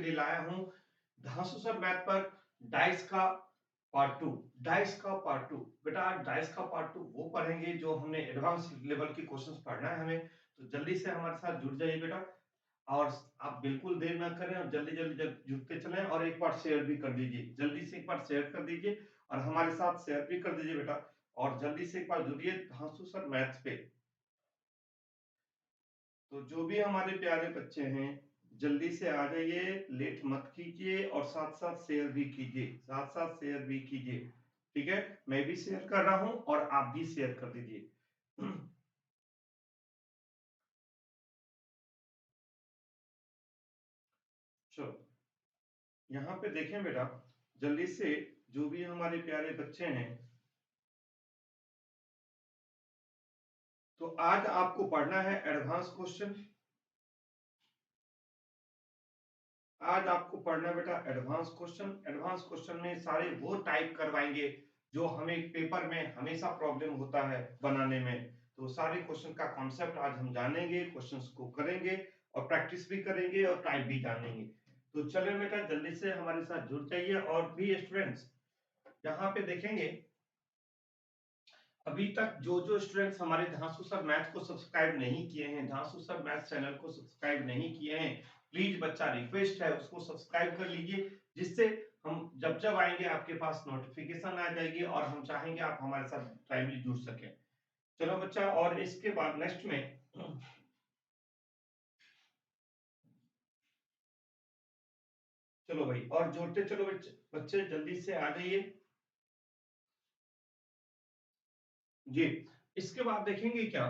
आपके लिए लाया हूं धांसू सर मैथ पर डाइस का पार्ट टू। डाइस का पार्ट टू बेटा, डाइस का पार्ट टू वो पढ़ेंगे जो हमने एडवांस लेवल के क्वेश्चंस पढ़ना है हमें। तो जल्दी से हमारे साथ जुड़ जाइए बेटा, और आप बिल्कुल देर ना करें और जल्दी जल्दी जुड़ते चलें, और एक बार शेयर भी कर दीजिए, जल्दी से एक बार शेयर कर दीजिए और हमारे साथ शेयर भी कर दीजिए बेटा, और जल्दी से एक बार जुड़िए धांसू सर मैथ्स पे। तो जो भी हमारे प्यारे बच्चे हैं जल्दी से आ जाइए, लेट मत कीजिए, और साथ साथ शेयर भी कीजिए, साथ साथ शेयर भी कीजिए। ठीक है, मैं भी शेयर कर रहा हूं और आप भी शेयर कर दीजिए। चलो यहाँ पे देखें बेटा, जल्दी से जो भी हमारे प्यारे बच्चे हैं, तो आज आपको पढ़ना है एडवांस क्वेश्चन। आज आपको पढ़ना है बेटा एडवांस क्वेश्चन। एडवांस क्वेश्चन में सारे वो टाइप करवाएंगे जो हमें पेपर में हमेशा प्रॉब्लम होता है बनाने में। तो सारे क्वेश्चन का कॉन्सेप्ट आज हम जानेंगे, क्वेश्चंस को करेंगे और प्रैक्टिस भी करेंगे और टाइप भी जानेंगे। तो चलिए बेटा जल्दी से हमारे साथ जुड़ जाइए। और भी स्टूडेंट्स यहाँ पे देखेंगे, अभी तक जो जो स्टूडेंट्स हमारे धांसू सर मैथ को सब्सक्राइब नहीं किए हैं, धांसू सर मैथ चैनल को सब्सक्राइब नहीं किए हैं, प्लीज बच्चा रिक्वेस्ट है उसको सब्सक्राइब कर लीजिए, जिससे हम जब जब आएंगे आपके पास नोटिफिकेशन आ जाएगी और हम चाहेंगे आप हमारे साथ टाइमली जुड़ सके। चलो बच्चा, और इसके बाद नेक्स्ट में चलो भाई और जोड़ते चलो बच्चे, बच्चे जल्दी से आ जाइए जी। इसके बाद देखेंगे क्या,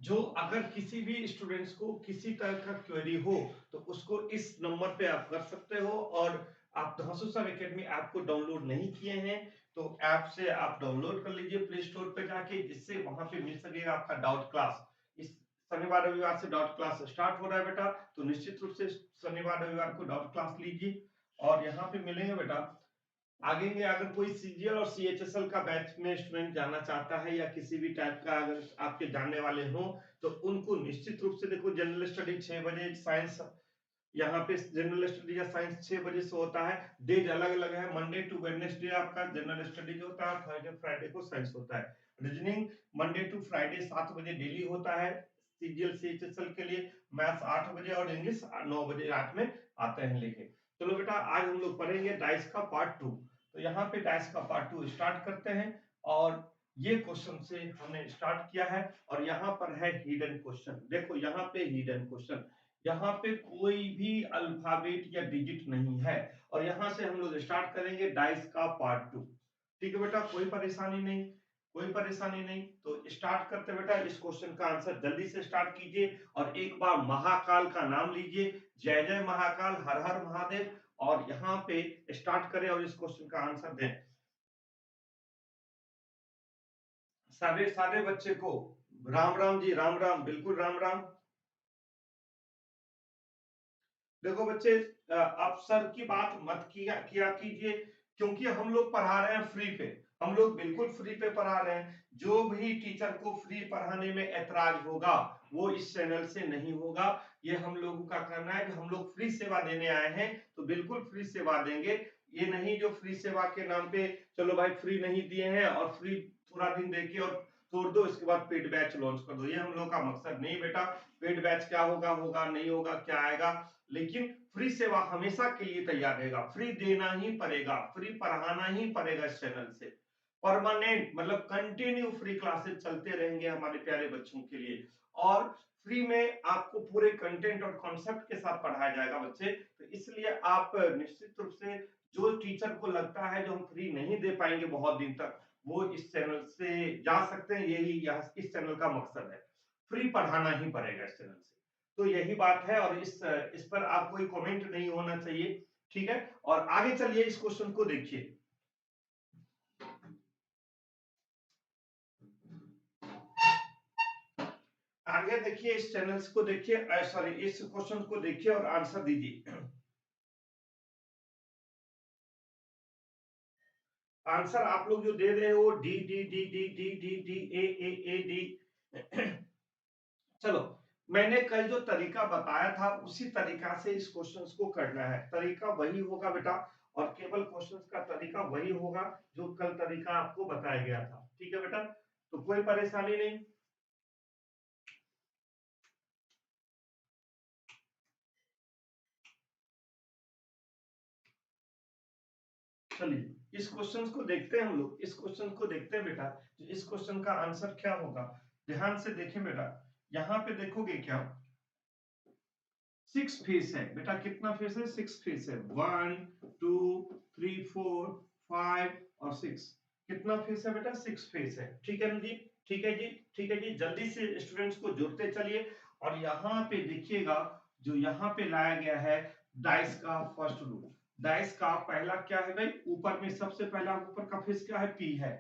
जो अगर किसी भी स्टूडेंट्स को किसी तरह का क्वेरी हो तो उसको इस नंबर पे आप कर सकते हो। और आप धांसू सर एकेडमी ऐप को डाउनलोड नहीं किए हैं तो ऐप से आप डाउनलोड कर लीजिए प्ले स्टोर पे जाके, जिससे वहां पे मिल सकेगा आपका डाउट क्लास। इस शनिवार रविवार से डाउट क्लास स्टार्ट हो रहा है बेटा, तो निश्चित रूप से शनिवार रविवार को डाउट क्लास लीजिए। और यहाँ पे मिलेंगे बेटा आगे में, अगर कोई सीजीएल और सीएचएसएल का बैच में स्टूडेंट जाना चाहता है या किसी भी टाइप का अगर आपके जानने वाले हो तो उनको निश्चित रूप से देखो, जनरल स्टडी 6 बजे, साइंस यहाँ पे जनरल स्टडी या साइंस 6 बजे से होता है। डेज अलग अलग है, मंडे टू वेडनेसडे आपका जनरल स्टडी जो होता है, थर्सडे फ्राइडे को साइंस होता है। रीजनिंग मंडे टू फ्राइडे 7 बजे डेली होता है सीजीएल सीएचएसएल के लिए, मैथ्स 8 बजे और इंग्लिश 9 बजे रात में आते हैं लेके। चलो बेटा आज हम लोग पढ़ेंगे डाइस का पार्ट टू। तो यहाँ पे डाइस का पार्ट टू स्टार्ट करते हैं, और ये क्वेश्चन से हमने स्टार्ट किया है। और यहाँ पर है हिडन क्वेश्चन, देखो यहाँ पे हिडन क्वेश्चन, यहाँ पे कोई भी अल्फाबेट या डिजिट नहीं है, और यहाँ से हम लोग स्टार्ट करेंगे डाइस का पार्ट टू। ठीक है बेटा, कोई परेशानी नहीं, कोई परेशानी नहीं। तो स्टार्ट करते बेटा, इस क्वेश्चन का आंसर जल्दी से स्टार्ट कीजिए और एक बार महाकाल का नाम लीजिए, जय जय महाकाल, हर हर महादेव, और यहाँ पे स्टार्ट करें और इस क्वेश्चन का आंसर दें। सारे सारे बच्चे को राम राम जी, राम राम, बिल्कुल राम राम। देखो बच्चे, आप सर की बात मत किया कीजिए, क्योंकि हम लोग पढ़ा रहे हैं फ्री पे, हम लोग बिल्कुल फ्री पे पढ़ा रहे हैं। जो भी टीचर को फ्री पढ़ाने में ऐतराज होगा वो इस चैनल से नहीं होगा। ये हम लोगों का कहना है कि हम लोग फ्री सेवा देने आए हैं तो बिल्कुल फ्री सेवा देंगे। ये नहीं जो फ्री सेवा के नाम पे चलो भाई फ्री नहीं दिए हैं और फ्री थोड़ा दिन देके और तोड़ दो, इसके बाद पेड बैच लॉन्च कर दो, ये हम लोग का मकसद नहीं बेटा। पेड बैच क्या होगा होगा, नहीं होगा क्या आएगा, लेकिन फ्री सेवा हमेशा के लिए तैयार रहेगा, फ्री देना ही पड़ेगा, फ्री पढ़ाना ही पड़ेगा इस चैनल से। परमानेंट मतलब कंटिन्यू फ्री क्लासेस चलते रहेंगे हमारे प्यारे बच्चों के लिए, और फ्री में आपको पूरे कंटेंट और कॉन्सेप्ट के साथ पढ़ाया जाएगा बच्चे। तो इसलिए आप निश्चित रूप से, जो टीचर को लगता है जो हम फ्री नहीं दे पाएंगे बहुत दिन तक, वो इस चैनल से जा सकते हैं, यही इस चैनल का मकसद है, फ्री पढ़ाना ही पड़ेगा इस चैनल से। तो यही बात है, और इस पर आप कोई कमेंट नहीं होना चाहिए। ठीक है, और आगे चलिए इस क्वेश्चन को देखिए। आगे देखिए, इस चैनल्स को देखिए, सॉरी इस क्वेश्चन को देखिए और आंसर दीजिए। आंसर आप लोग जो दे रहे हो D D D D D D D A D. चलो मैंने कल जो तरीका बताया था उसी तरीका से इस क्वेश्चंस को करना है, तरीका वही होगा बेटा, और केवल क्वेश्चंस का तरीका वही होगा जो कल तरीका आपको बताया गया था। ठीक है बेटा, तो कोई परेशानी नहीं। चलिए इस क्वेश्चन को देखते हैं, हम लोग इस क्वेश्चन को देखते हैं बेटा। इस क्वेश्चन का आंसर क्या होगा, ध्यान से देखें बेटा। यहाँ पे देखोगे क्या, 6 फेस है बेटा, कितना फेस है, 6 फेस है, 1 2 3 4 5 और 6, कितना फेस है बेटा, 6 फेस है। ठीक है ना जी, ठीक है जी, ठीक है जी, जल्दी से स्टूडेंट्स को जोड़ते चलिए। और यहाँ पे देखिएगा जो यहाँ पे लाया गया है डाइस का फर्स्ट रूल। डाइस का पहला क्या है भाई, ऊपर में सबसे पहला ऊपर का फेस क्या है, पी है।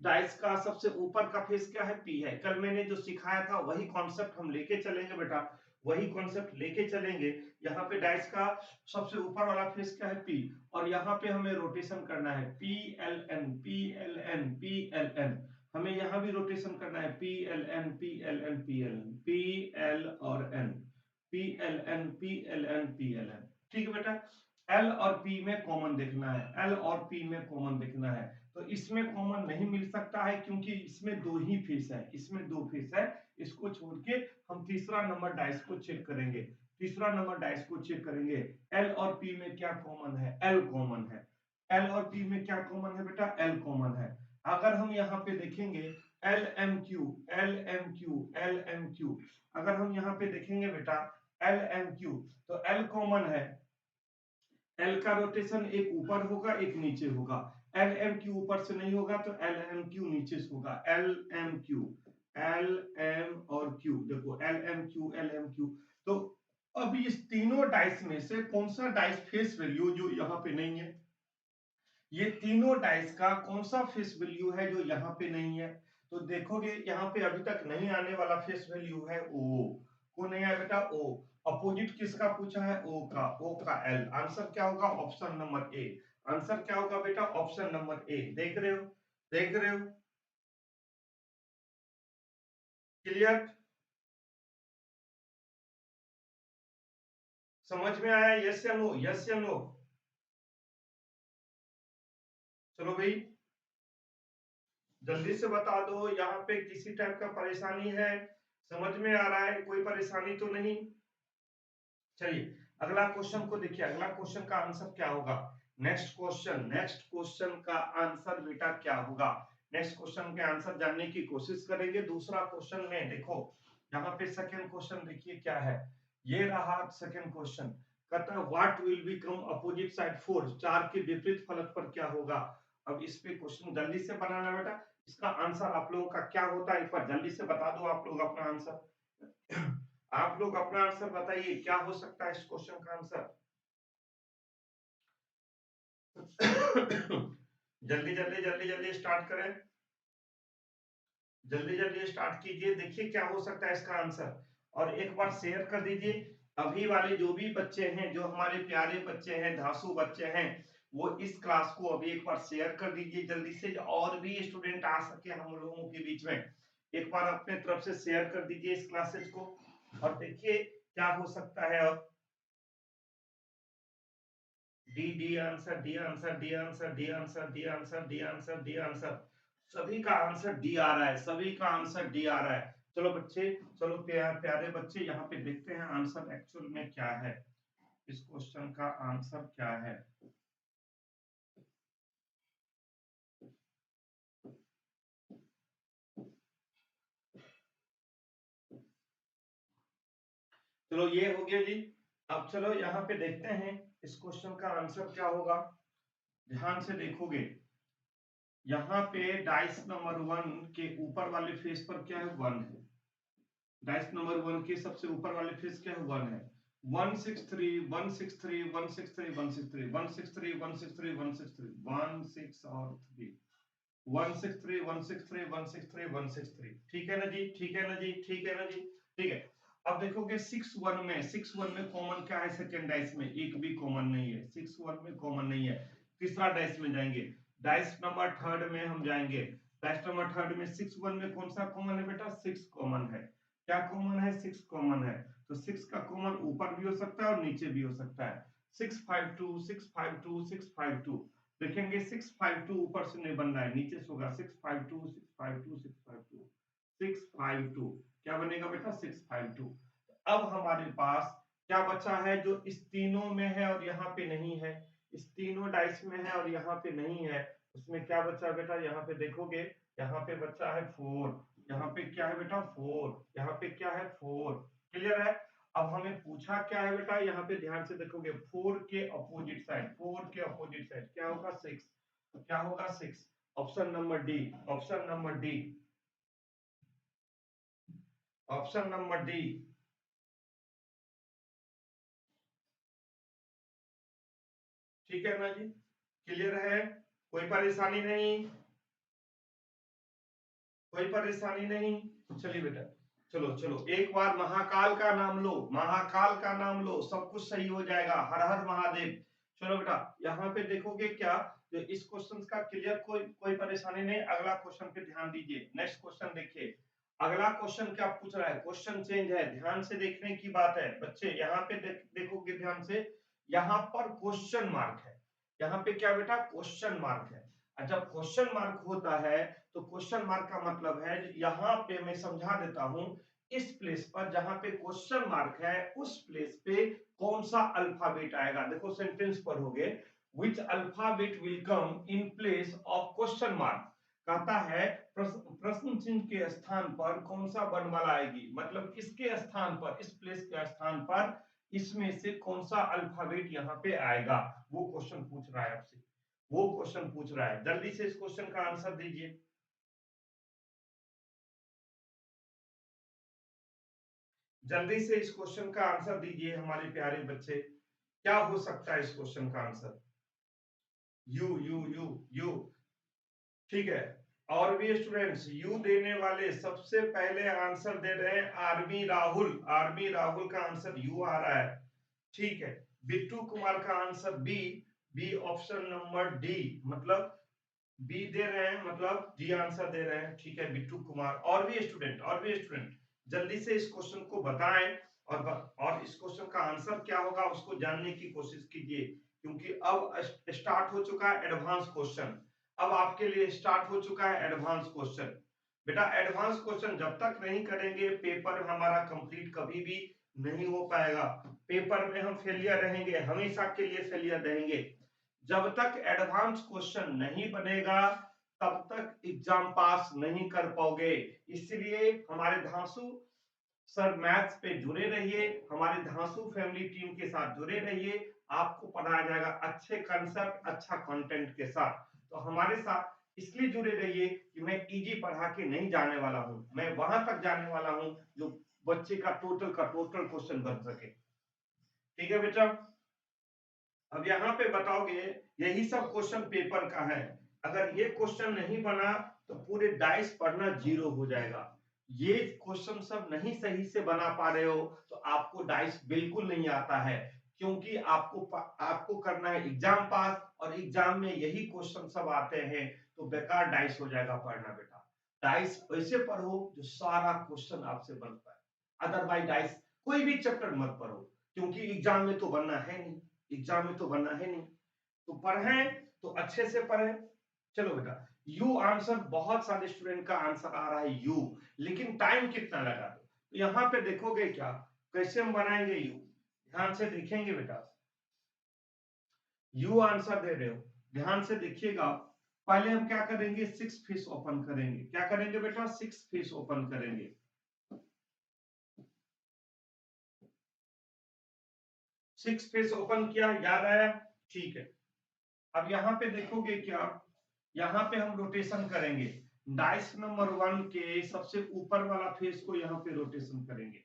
डाइस का सबसे ऊपर का फेस क्या है, पी है। कल मैंने जो सिखाया था वही कॉन्सेप्ट हम लेके चलेंगे बेटा, वही कॉन्सेप्ट लेके चलेंगे। यहाँ पे डाइस का सबसे ऊपर वाला फेस क्या है, पी, और यहाँ पे हमें रोटेशन करना है P L N P L N P L N. हमें यहाँ भी रोटेशन करना है P L N P L N P L N P L और N P L N P L N P L N. ठीक है बेटा, L और पी में कॉमन देखना है, एल और पी में कॉमन देखना है। तो इसमें कॉमन नहीं मिल सकता है क्योंकि इसमें दो ही फेस है, इसमें दो फेस है। इसको छोड़ के हम तीसरा नंबर डाइस को चेक करेंगे, तीसरा नंबर डाइस को चेक करेंगे। एल और पी में क्या कॉमन है, एल कॉमन है। एल और पी में क्या कॉमन है बेटा, एल कॉमन है। अगर हम यहाँ पे देखेंगे L M Q L M Q L M Q, अगर हम यहाँ पे देखेंगे बेटा एल एम क्यू, तो एल कॉमन है। एल का रोटेशन एक ऊपर होगा एक नीचे होगा, एल एम क्यू ऊपर से नहीं होगा तो एल एम क्यू नीचे से होगा। L M Q, L M और क्यू, देखो L M Q L M Q. तो अब इस तीनों डाइस में से कौन सा डाइस फेस वैल्यू जो यहाँ पे नहीं है, ये तीनों डाइस का कौन सा फेस वैल्यू है जो यहाँ पे नहीं है। तो देखोगे यहाँ पे अभी तक नहीं आने वाला फेस वैल्यू है ओ, को नहीं आया बेटा ओ। अपोजिट किसका पूछा है, ओ का, ओ का एल। आंसर क्या होगा, ऑप्शन नंबर ए। आंसर क्या होगा बेटा, ऑप्शन नंबर ए। देख रहे हो, देख रहे हो, क्लियर, समझ में आया, यस या नो, यस या नो। चलो भाई जल्दी से बता दो, यहाँ पे किसी टाइप का परेशानी है, समझ में आ रहा है, कोई परेशानी तो नहीं। चलिए अगला क्वेश्चन को देखिए, अगला क्वेश्चन का आंसर क्या होगा। नेक्स्ट क्वेश्चन, नेक्स्ट क्वेश्चन का आंसर बेटा क्या होगा, नेक्स्ट क्वेश्चन के आंसर जानने की कोशिश करेंगे। दूसरा क्वेश्चन में देखो, यहाँ पे सेकंड क्वेश्चन देखिए क्या है, ये रहा सेकंड क्वेश्चन। कहता है what will become opposite side four, चार के विपरीत फलक पर क्या होगा। अब इस पे क्वेश्चन जल्दी से बनाना बेटा, इसका आंसर आप लोगों का क्या होता है, एक बार जल्दी से बता दो आप लोग अपना आंसर। आप लोग अपना आंसर बताइए, क्या हो सकता है इस क्वेश्चन का आंसर। जल्दी जल्दी जल्दी जल्दी स्टार्ट करें, जल्दी जल्दी स्टार्ट कीजिए, देखिए क्या हो सकता है इसका आंसर। और एक बार शेयर कर दीजिए, अभी वाले जो भी बच्चे हैं, जो हमारे प्यारे बच्चे हैं, धांसू बच्चे हैं, वो इस क्लास को अभी एक बार शेयर कर दीजिए जल्दी से, और भी स्टूडेंट आ सके हम लोगों के बीच में। एक बार अपने तरफ से शेयर कर दीजिए इस क्लासेज को, और देखिए क्या हो सकता है। अब D D answer, D answer, D answer, D answer, D answer, D answer, D answer, सभी का आंसर डी आ रहा है, सभी का आंसर डी आ रहा है। चलो बच्चे, चलो प्यारे बच्चे, यहाँ पे देखते हैं आंसर एक्चुअल में क्या है, इस क्वेश्चन का आंसर क्या है। चलो ये हो गया जी। अब चलो यहाँ पे देखते हैं इस क्वेश्चन का आंसर क्या होगा। ध्यान से देखोगे, यहाँ पे डाइस नंबर 1 के ऊपर वाले फेस पर क्या है, 1 है। डाइस नंबर 1 के सबसे ऊपर वाले फेस क्या है, 1 है। 163 163 163 163 163 163 163 16 और 3, 163 163 163 163। ठीक है ना जी, ठीक है ना जी, ठीक है ना जी, ठीक है। अब देखोगे 6 1 में, 6 1 में कॉमन क्या है, सेकंड डाइस में एक भी कॉमन नहीं है, 6 1 में कॉमन नहीं है। तीसरा डाइस में जाएंगे, डाइस नंबर थर्ड में हम जाएंगे, डाइस नंबर थर्ड में 6 1 में कौन सा कॉमन है बेटा, 6 कॉमन है। क्या कॉमन है? 6 कॉमन है। तो 6 का कॉमन ऊपर भी हो सकता है और नीचे भी हो सकता है। 652 652 652 देखेंगे 652 ऊपर से नहीं बन रहा है, नीचे से होगा 652 652 652 652 क्या बनेगा बेटा? 652। अब हमारे पास क्या बचा है जो इस तीनों में है और यहाँ पे नहीं है? इस तीनों डाइस में है और यहाँ पे नहीं है, उसमें क्या बचा बेटा? यहाँ पे देखोगे, यहाँ पे बचा है 4, यहाँ पे क्या है बेटा? 4, यहाँ पे क्या है? 4। क्लियर है? अब हमें पूछा क्या है बेटा? यहाँ पे ध्यान से देखोगे, 4 के अपोजिट साइड, 4 के अपोजिट साइड क्या होगा? 6। क्या होगा? 6। Option number D, option number D, option number D. ठीक है ना जी? क्लियर है? कोई परेशानी नहीं? कोई परेशानी नहीं? चलिए बेटा, चलो चलो एक बार महाकाल का नाम लो, महाकाल का नाम लो, सब कुछ सही हो जाएगा। हर हर महादेव। चलो बेटा, यहाँ पे देखोगे क्या, तो इस क्वेश्चन का क्लियर, कोई कोई परेशानी नहीं। अगला क्वेश्चन पे ध्यान दीजिए। नेक्स्ट क्वेश्चन देखिए। अगला क्वेश्चन क्या पूछ रहा है? क्वेश्चन चेंज है, ध्यान से देखने की बात है बच्चे। यहाँ पे देखोगे ध्यान से, यहाँ पर क्वेश्चन मार्क है। यहाँ पे क्या बेटा? क्वेश्चन मार्क है। और जब क्वेश्चन मार्क होता है तो क्वेश्चन मार्क का मतलब है, यहाँ पे मैं समझा देता हूं, इस प्लेस पर जहां पे क्वेश्चन मार्क है उस प्लेस पे कौन सा अल्फाबेट आएगा? देखो सेंटेंस पढ़ोगे, which alphabet will come in place of question mark. कहता है प्रश्न चिन्ह के स्थान पर कौन सा वर्णमाला आएगी, मतलब इसके स्थान पर, इस प्लेस के स्थान पर इसमें से कौन सा अल्फाबेट यहाँ पे आएगा, वो क्वेश्चन पूछ रहा है आपसे। वो क्वेश्चन पूछ रहा है, जल्दी से इस क्वेश्चन का आंसर दीजिए। जल्दी से इस क्वेश्चन का आंसर दीजिए हमारे प्यारे बच्चे। क्या हो सकता है इस क्वेश्चन का answer? You you you you. ठीक है। और भी स्टूडेंट्स यू देने वाले सबसे पहले आंसर दे रहे हैं आर्मी राहुल। आर्मी राहुल का आंसर यू आ रहा है। ठीक है। बिट्टू कुमार का answer B. B option number D, मतलब बी दे रहे हैं, मतलब डी आंसर दे रहे हैं। ठीक है बिट्टू कुमार। और भी स्टूडेंट, और भी स्टूडेंट जल्दी से इस क्वेश्चन को बताएं, और इस क्वेश्चन का आंसर क्या होगा उसको जानने की कोशिश कीजिए, क्योंकि अब स्टार्ट हो चुका है एडवांस क्वेश्चन। अब आपके लिए स्टार्ट हो चुका है एडवांस क्वेश्चन। बेटा एडवांस क्वेश्चन जब तक नहीं करेंगे पेपर हमारा कंप्लीट कभी भी नहीं हो पाएगा। पेपर में हम फेलियर रहेंगे, हमेशा के लिए फेलियर रहेंगे। जब तक एडवांस क्वेश्चन नहीं बनेगा तब तक एग्जाम पास नहीं कर पाओगे। इसलिए हमारे धांसू सर मैथ्स पे जुड़े रहिए, हमारे धांसू फैमिली टीम के साथ जुड़े रहिए। आपको पढ़ाया जाएगा अच्छे कंसेप्ट, अच्छा कंटेंट के साथ। तो हमारे साथ इसलिए जुड़े रहिए कि मैं इजी पढ़ा के नहीं जाने वाला हूं, मैं वहां तक जाने वाला हूं जो बच्चे का टोटल क्वेश्चन बन सके। ठीक है बेटा? अब यहाँ पे बताओगे, यही सब क्वेश्चन पेपर का है। अगर ये क्वेश्चन नहीं बना तो पूरे डाइस पढ़ना जीरो हो जाएगा। ये क्वेश्चन सब नहीं सही से बना पा रहे हो तो आपको डाइस बिल्कुल नहीं आता है, क्योंकि आपको करना है एग्जाम पास, और एग्जाम में यही क्वेश्चन सब आते हैं, तो बेकार डाइस हो जाएगा पढ़ना बेटा। डाइस वैसे पढ़ो जो सारा क्वेश्चन आपसे बन पाए, अदरवाइज डाइस कोई भी चैप्टर मत पढ़ो, क्योंकि एग्जाम में तो बनना है नहीं, एग्जाम में तो बनना है नहीं। तो पढ़ें तो अच्छे से पढ़ें। चलो बेटा, यू आंसर, बहुत सारे स्टूडेंट का आंसर आ रहा है यू, लेकिन टाइम कितना लगा? तो यहाँ पे देखोगे क्या, कैसे हम बनाएंगे यू, ध्यान से देखेंगे बेटा। यू आंसर दे रहे हो, ध्यान से देखिएगा। पहले हम क्या करेंगे, 6 फिश ओपन करेंगे। क्या करेंगे बेटा? 6 फिश ओपन करेंगे। 6 फिश ओपन किया, याद आया? ठीक है। अब यहाँ पे देखोगे क्या, यहाँ पे हम रोटेशन करेंगे। डाइस नंबर 1 के सबसे ऊपर वाला फेस को यहाँ पे रोटेशन करेंगे।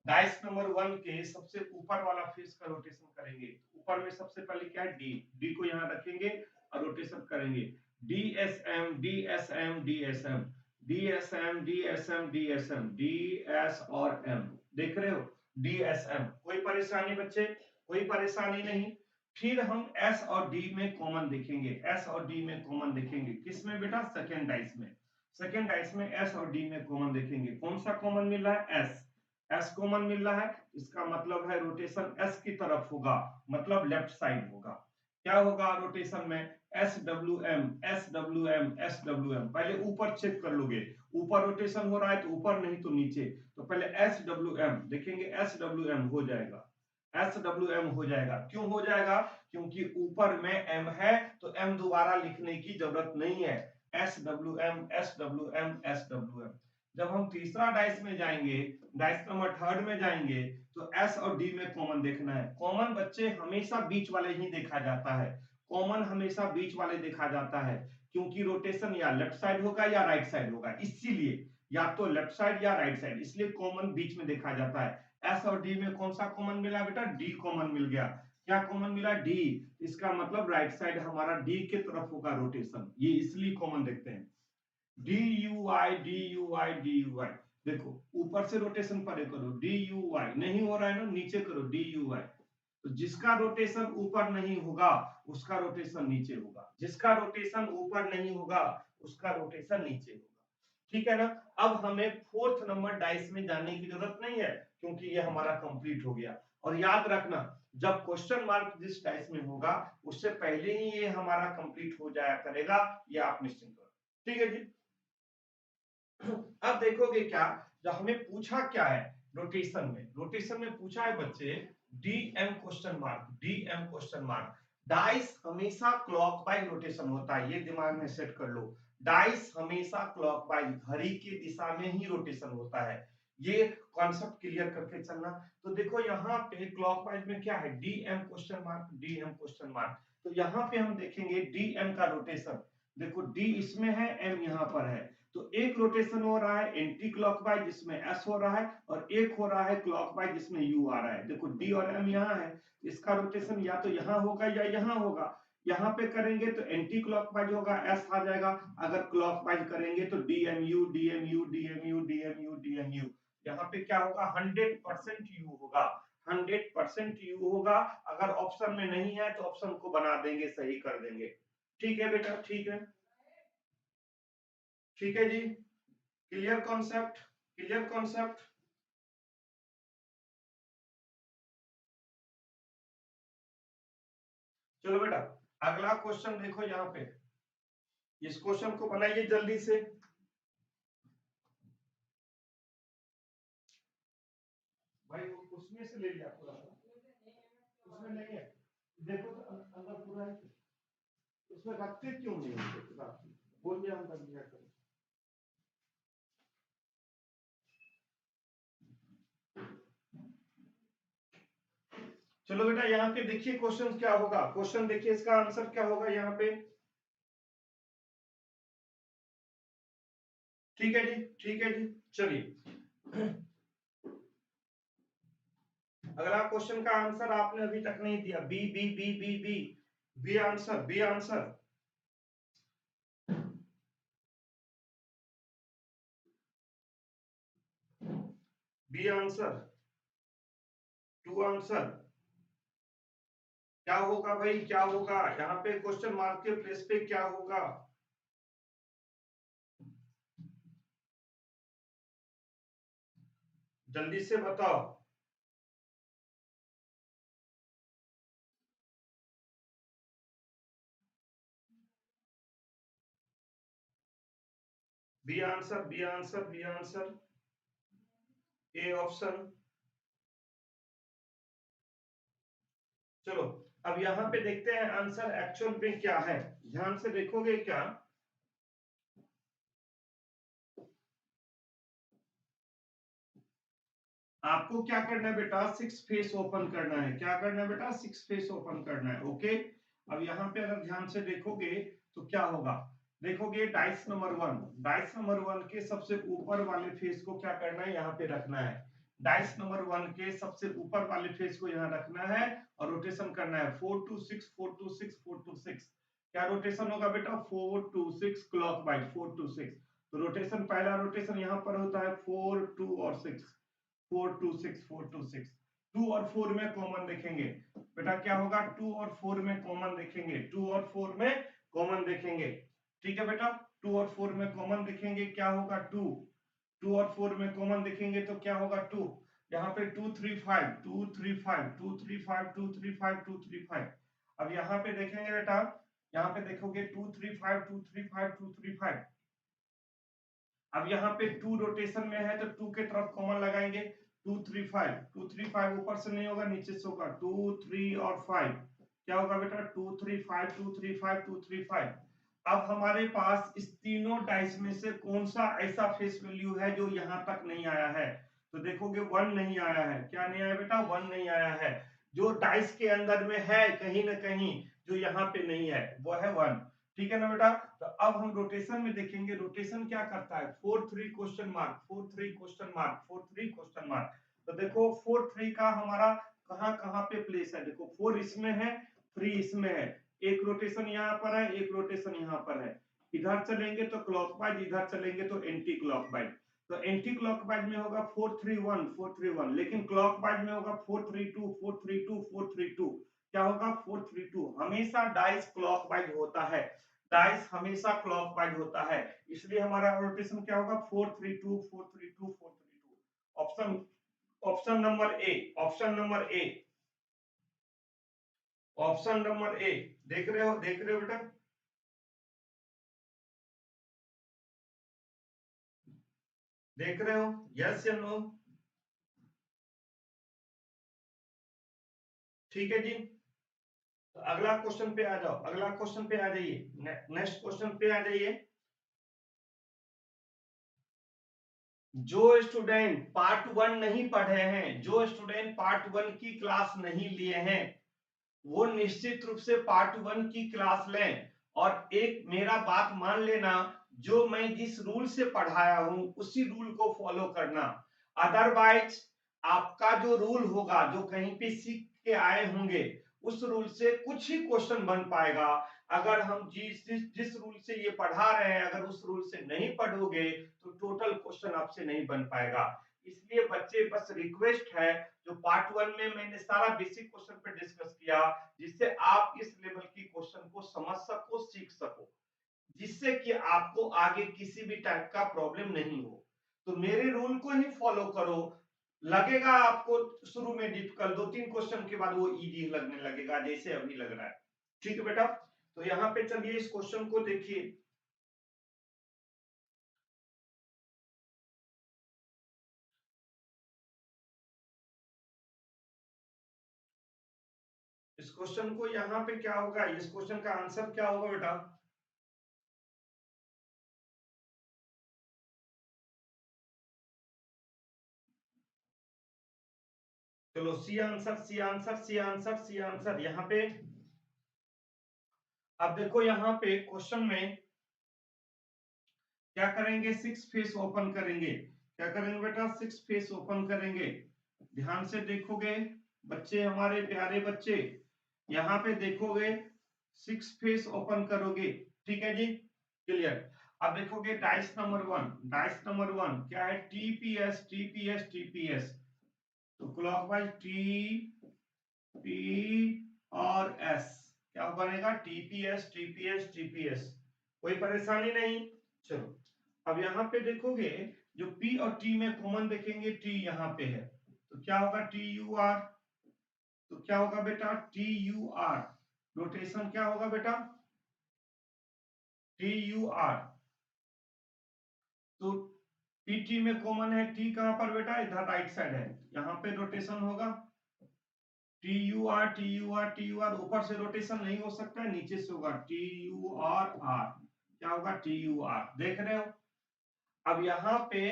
डाइस नंबर 1 के सबसे ऊपर वाला फेस का रोटेशन करेंगे। ऊपर में सबसे पहले क्या है, डी। डी को यहाँ रखेंगे और रोटेशन करेंगे। D S M D S M D S M D S M D S M D S M D S और एम, देख रहे हो? D S M. कोई परेशानी बच्चे? कोई परेशानी नहीं। फिर हम एस और डी में कॉमन देखेंगे। एस और डी में कॉमन देखेंगे किसमें बेटा? सेकेंड डाइस में। सेकेंड डाइस में एस और डी में कॉमन देखेंगे। कौन सा कॉमन मिल रहा है? एस। एस कॉमन मिल रहा है, इसका मतलब है रोटेशन एस की तरफ होगा, मतलब लेफ्ट साइड होगा। क्या होगा रोटेशन में? S W M, S W M, S W M. पहले ऊपर चेक कर लोगे, ऊपर रोटेशन हो रहा है तो ऊपर, नहीं तो नीचे। तो पहले एस डब्ल्यू एम देखेंगे, एस डब्ल्यू एम हो जाएगा, एस डब्ल्यू एम हो जाएगा। क्यों हो जाएगा? क्योंकि ऊपर में एम है, तो एम दोबारा लिखने की जरूरत नहीं है। S W M, S W M, S W M. जब हम तीसरा डाइस में जाएंगे, डाइस नंबर थर्ड में जाएंगे, तो एस और डी में कॉमन देखना है। कॉमन बच्चे हमेशा बीच वाले ही देखा जाता है, कॉमन हमेशा बीच वाले देखा जाता है, क्योंकि रोटेशन या लेफ्ट साइड होगा या राइट साइड होगा, इसीलिए या तो लेफ्ट साइड या राइट साइड, इसलिए कॉमन बीच में देखा जाता है। एस और डी में कौन सा कॉमन मिला बेटा? डी कॉमन मिल गया। क्या कॉमन मिला? डी। इसका मतलब राइट साइड हमारा डी के तरफ होगा रोटेशन, ये इसलिए कॉमन देखते हैं। D U I, D U I, D U I. देखो ऊपर से रोटेशन परे करो, डी यू आई। नहीं हो रहा है ना, नीचे करो, डी यू आई। तो जिसका रोटेशन ऊपर नहीं होगा उसका रोटेशन नीचे होगा, जिसका रोटेशन ऊपर नहीं होगा उसका रोटेशन नीचे होगा। ठीक है ना? अब हमें फोर्थ नंबर डाइस में जाने की जरूरत नहीं है, क्योंकि ये हमारा कंप्लीट हो गया। और याद रखना, जब क्वेश्चन मार्क जिस डाइस में होगा उससे पहले ही ये हमारा कंप्लीट हो जाया करेगा, ये आप निश्चिंत रहो। ठीक है जी। अब देखोगे क्या, जब हमें पूछा क्या है रोटेशन में, रोटेशन में पूछा है बच्चे D M question mark, D M question mark. Dice हमेशा क्लॉकवाइज रोटेशन होता है, ये दिमाग में सेट कर लो। डाइस हमेशा क्लॉकवाइज, घड़ी की दिशा में ही रोटेशन होता है, ये कॉन्सेप्ट क्लियर करके चलना। तो देखो यहाँ पे क्लॉकवाइज में क्या है, D M question mark, D M question mark. तो यहाँ पे हम देखेंगे डी एम का रोटेशन। देखो डी इसमें है, एम यहाँ पर है, तो एक रोटेशन हो रहा है एंटी क्लॉकवाइज जिसमें एस हो रहा है, और एक हो रहा है क्लॉकवाइज जिसमें यू आ रहा है। देखो डी और एम यहाँ है, इसका रोटेशन या तो यहाँ होगा या यहाँ होगा। यहाँ पे करेंगे तो एंटी क्लॉकवाइज होगा, एस आ जाएगा। अगर क्लॉकवाइज करेंगे तो D M U, D M U, D M U, D M U, D M U. यहाँ पे क्या होगा? 100% यू होगा, 100% यू होगा। अगर ऑप्शन में नहीं है तो ऑप्शन को बना देंगे, सही कर देंगे। ठीक है बेटा, ठीक है, ठीक है जी। Clear concept, clear concept. चलो बेटा, अगला क्वेश्चन देखो यहाँ पे, इस क्वेश्चन को बनाइए जल्दी से। भाई उसमें से ले लिया पूरा, उसमें नहीं है। देखो तो अंदर पूरा है, उसमें रखते क्यों नहीं है पूरा? बोल दिया अंदर लिया करो। चलो बेटा यहाँ पे देखिए क्वेश्चन क्या होगा, क्वेश्चन देखिए इसका आंसर क्या होगा यहाँ पे। ठीक है जी, ठीक है जी। चलिए अगला क्वेश्चन का आंसर आपने अभी तक नहीं दिया, B B B B B, B answer, B answer, B answer, two answer. क्या होगा भाई, क्या होगा यहाँ पे क्वेश्चन मार्क के प्लेस पे, क्या होगा? जल्दी से बताओ। B answer, B answer, B answer, A option. चलो अब यहाँ पे देखते हैं आंसर एक्चुअल में क्या है, ध्यान से देखोगे क्या। आपको क्या करना है बेटा? सिक्स फेस ओपन करना है। क्या करना है बेटा? सिक्स फेस ओपन करना है। ओके, अब यहाँ पे अगर ध्यान से देखोगे तो क्या होगा, देखोगे dice number one, dice number one के सबसे ऊपर वाले फेस को क्या करना है? यहाँ पे रखना है। डाइस नंबर वन के सबसे ऊपर वाले फेस को यहाँ रखना है, और रोटेशन करना है 4 to 6, 4 to 6, 4 to 6। क्या रोटेशन होगा बेटा? 4 to 6 क्लॉकवाइज, 4 to 6। तो रोटेशन, पहला रोटेशन यहाँ पर होता है 4, 2 और 6, 4 to 6, 4 to 6। 2 और 4 में कॉमन देखेंगे बेटा, क्या होगा? 2 और 4 में कॉमन देखेंगे, 2 और 4 में कॉमन देखेंगे। ठीक है बेटा, 2 और 4 में कॉमन देखेंगे, क्या होगा? 2। 2 और 4 में कॉमन देखेंगे तो क्या होगा? 2। यहाँ पे 235 235 235 235 235। अब यहाँ पे देखेंगे बेटा, यहाँ पे देखोगे 235 235 235। अब यहाँ पे 2 रोटेशन में है तो 2 के तरफ कॉमन लगाएंगे, 235 235 ऊपर से नहीं होगा नीचे से होगा, 2 3 और 5 क्या होगा बेटा, 235 235 235। अब हमारे पास इस तीनों डाइस में से कौन सा ऐसा फेस वैल्यू है जो यहाँ तक नहीं आया है, तो देखोगे 1 नहीं आया है। क्या नहीं आया बेटा, 1 नहीं आया है। जो डाइस के अंदर में है कहीं ना कहीं, जो यहाँ पे नहीं है वो है 1। ठीक है ना बेटा। तो अब हम रोटेशन में देखेंगे, रोटेशन क्या करता है, 4 3 question mark 4 3 question mark 4 3 question mark. तो देखो 4 3 का हमारा कहाँ कहाँ पे प्लेस है, देखो 4 इसमें है, 3 इसमें है, एक रोटेशन यहाँ पर है, एक रोटेशन यहाँ पर है। इधर चलेंगे तो क्लॉकवाइज, इधर चलेंगे तो एंटी क्लॉकवाइज। तो एंटी क्लॉकवाइज में होगा 431 431, लेकिन क्लॉकवाइज में होगा 432 432 432। क्या होगा, 432। हमेशा डाइस क्लॉकवाइज होता है, डाइस हमेशा क्लॉकवाइज होता है, इसलिए हमारा रोटेशन क्या होगा, 432 432 432। Option option number A, option number A, option number A. देख रहे हो, देख रहे हो बेटा, देख रहे हो, यस या नो। ठीक है जी। तो अगला क्वेश्चन पे आ जाओ, अगला क्वेश्चन पे आ जाइए, नेक्स्ट क्वेश्चन पे आ जाइए। जो स्टूडेंट पार्ट 1 नहीं पढ़े हैं, जो स्टूडेंट पार्ट 1 की क्लास नहीं लिए हैं, वो निश्चित रूप से पार्ट 1 की क्लास लें। और एक मेरा बात मान लेना, जो मैं जिस रूल से पढ़ाया हूं उसी रूल को फॉलो करना। अदरवाइज आपका जो रूल होगा, जो कहीं पे सीख के आए होंगे, उस रूल से कुछ ही क्वेश्चन बन पाएगा। अगर हम जिस रूल से ये पढ़ा रहे हैं, अगर उस रूल से नहीं पढ़ोगे तो टोटल क्वेश्चन आपसे नहीं बन पाएगा। इसलिए बच्चे, बस रिक्वेस्ट है, जो पार्ट 1 में मैंने सारा बेसिक क्वेश्चन पे डिस्कस किया, जिससे आप इस लेवल की क्वेश्चन को समझ सको, सीख सको, जिससे कि आपको आगे किसी भी टाइप का प्रॉब्लम नहीं हो। तो मेरे रूल को ही फॉलो करो। लगेगा आपको शुरू में डिफिकल्ट, 2 3 क्वेश्चन के बाद वो इजी लगने लगेगा, जैसे अभी लग रहा है। ठीक है बेटा। तो यहाँ पे चलिए इस क्वेश्चन को देखिए। इस क्वेश्चन को यहाँ पे क्या होगा, इस क्वेश्चन का आंसर क्या होगा बेटा, चलो C answer C answer C answer C answer यहाँ पे। अब देखो यहाँ पे क्वेश्चन में क्या करेंगे, 6 फेस ओपन करेंगे। क्या करेंगे बेटा, 6 फेस ओपन करेंगे। ध्यान से देखोगे बच्चे, हमारे प्यारे बच्चे, यहाँ पे देखोगे 6 फेस ओपन करोगे। ठीक है जी, क्लियर। अब देखोगे डाइस नंबर 1, डाइस नंबर 1 क्या है, टीपीएस टीपीएस टीपीएस। तो क्लॉकवाइज टी पी और एस, क्या बनेगा, टीपीएस टीपीएस टीपीएस। कोई परेशानी नहीं। चलो अब यहाँ पे देखोगे, जो P और T में कॉमन देखेंगे, T यहाँ पे है, तो क्या होगा, टी यू आर। तो क्या होगा बेटा, टी यू आर। रोटेशन क्या होगा बेटा, टी यू आर। तो पीटी में कॉमन है, टी कहां पर बेटा, इधर राइट साइड है, यहाँ पे रोटेशन होगा T U R T U R T U R. ऊपर से रोटेशन नहीं हो सकता है, नीचे से होगा टी यू आर आर। क्या होगा, टी यू आर। देख रहे हो। अब यहाँ पे,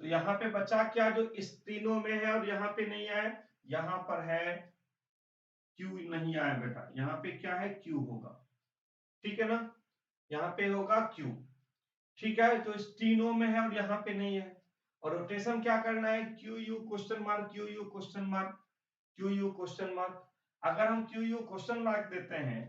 तो यहाँ पे बचा क्या, जो इस तीनों में है और यहाँ पे नहीं आया, यहाँ पर है क्यू नहीं आया बेटा, यहाँ पे क्या है, क्यू होगा। ठीक है ना, यहाँ पे होगा क्यू। ठीक है, तो इस तीनों में है और यहाँ पे नहीं है। और रोटेशन क्या करना है, Q U question mark Q U question mark Q U question mark. अगर हम क्यू यू क्वेश्चन मार्क देते हैं,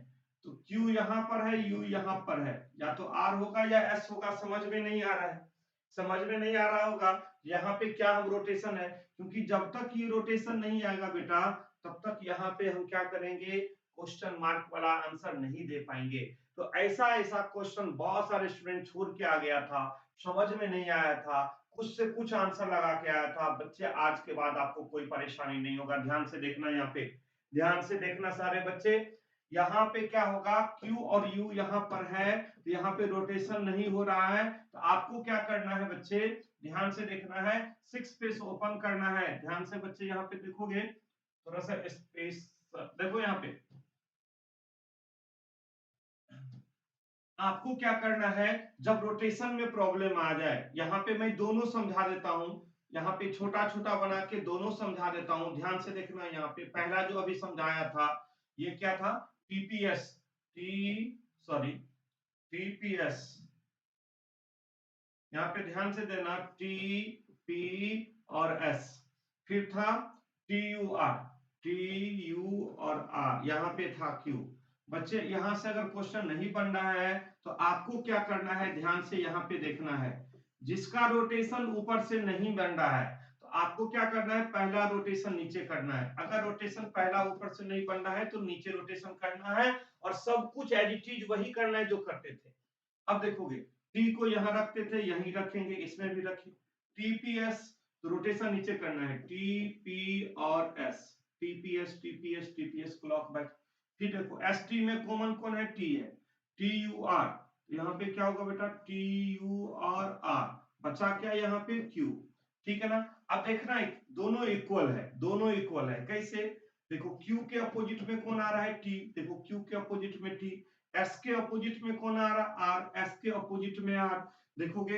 तो क्यू यहाँ पर है, यू यहाँ पर है, या तो आर होगा या एस होगा, समझ में नहीं आ रहा है, समझ में नहीं आ रहा होगा। यहाँ पे क्या हम रोटेशन है, क्योंकि जब तक ये रोटेशन नहीं आएगा बेटा, तब तक यहाँ पे हम क्या करेंगे, क्वेश्चन मार्क वाला आंसर नहीं दे पाएंगे। तो ऐसा ऐसा क्वेश्चन बहुत सारे स्टूडेंट छोड़ के आ गया था, समझ में नहीं आया था, कुछ से कुछ आंसर लगा के आया था, बच्चे आज के बाद आपको कोई परेशानी नहीं होगा। ध्यान से देखना यहाँ पे, ध्यान से देखना सारे बच्चे। यहाँ पे क्या होगा, Q और U यहाँ पर है, तो यहाँ पे रोटेशन नहीं हो रहा है, तो आपको क्या करना है बच्चे, ध्यान से देखना है, 6 पेज ओपन करना है। ध्यान से बच्चे यहाँ पे देखोगे, थोड़ा सा स्पेस देखो यहाँ पे, आपको क्या करना है, जब रोटेशन में प्रॉब्लम आ जाए, यहाँ पे मैं दोनों समझा देता हूं, यहाँ पे छोटा छोटा बना के दोनों समझा देता हूं। ध्यान से देखना, यहाँ पे पहला जो अभी समझाया था, ये क्या था, टीपीएस, टीपीएस, यहाँ पे ध्यान से देना, टी पी और एस, फिर था टी यू और आर, यहाँ पे था क्यू। बच्चे यहाँ से अगर क्वेश्चन नहीं बन रहा है तो आपको क्या करना है, ध्यान से यहाँ पे देखना है, जिसका रोटेशन ऊपर से नहीं बन रहा है तो आपको क्या करना है, पहला रोटेशन नीचे करना है। अगर रोटेशन पहला ऊपर से नहीं बन रहा है तो नीचे रोटेशन करना है, और सब कुछ एज इट इज वही करना है जो करते थे। अब देखोगे, टी को यहां रखते थे, यहीं रखेंगे, इसमें भी रखिए, टीपीएस, तो रोटेशन नीचे करना है, टीपी और S, TPS TPS TPS, clock wise. फिर देखो एस टी में कॉमन कौन है, टी है, टी यू आर, यहाँ पे क्या होगा बेटा, टी यू और आर, बचा क्या यहाँ पे, क्यू। ठीक है ना। अब देखना दोनों इक्वल है, दोनों इक्वल है, कैसे, देखो क्यू के अपोजिट में कौन आ रहा है, टी, देखो क्यू के अपोजिट में टी, एस के अपोजिट में कौन आ रहा, आर, एस के अपोजिट में आर, देखोगे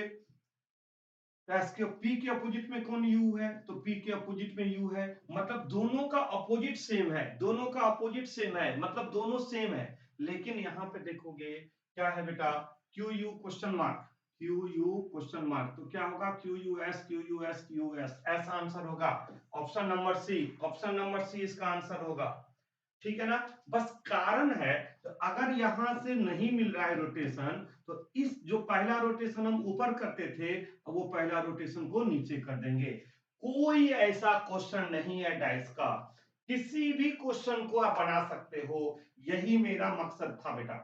एस के, पी के अपोजिट में कौन, यू है, तो पी के अपोजिट में यू है, मतलब दोनों का अपोजिट सेम है, दोनों का अपोजिट सेम है, मतलब दोनों सेम है। लेकिन यहाँ पे देखोगे क्या है बेटा, Q U question mark, Q U question mark, तो क्या होगा, Q U S, Q U S, Q S, ऐसा आंसर होगा। Option number C, option number C इसका आंसर होगा। ठीक है ना। बस कारण है, तो अगर यहां से नहीं मिल रहा है रोटेशन, तो इस जो पहला रोटेशन हम ऊपर करते थे, वो पहला रोटेशन को नीचे कर देंगे। कोई ऐसा क्वेश्चन नहीं है डाइस का, किसी भी क्वेश्चन को आप बना सकते हो, यही मेरा मकसद था बेटा,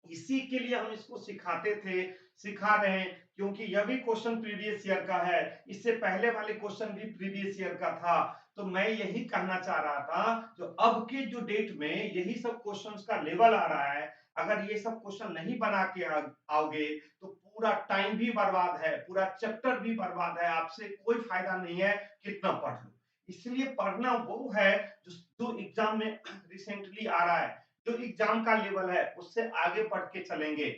इसी के लिए हम इसको सिखाते थे, सिखा रहे हैं, क्योंकि यह भी क्वेश्चन प्रीवियस ईयर का है, इससे पहले वाले क्वेश्चन भी प्रीवियस ईयर का था। तो मैं यही कहना चाह रहा था, जो अब के जो डेट में यही सब क्वेश्चंस का लेवल आ रहा है, अगर ये सब क्वेश्चन नहीं बना के आओगे तो पूरा टाइम भी बर्बाद है, पूरा चैप्टर भी बर्बाद है, आपसे कोई फायदा नहीं है कितना पढ़ लो। इसलिए पढ़ना वो है जो एग्जाम में रिसेंटली आ रहा है, जो एग्जाम का लेवल है उससे आगे पढ़ के चलेंगे।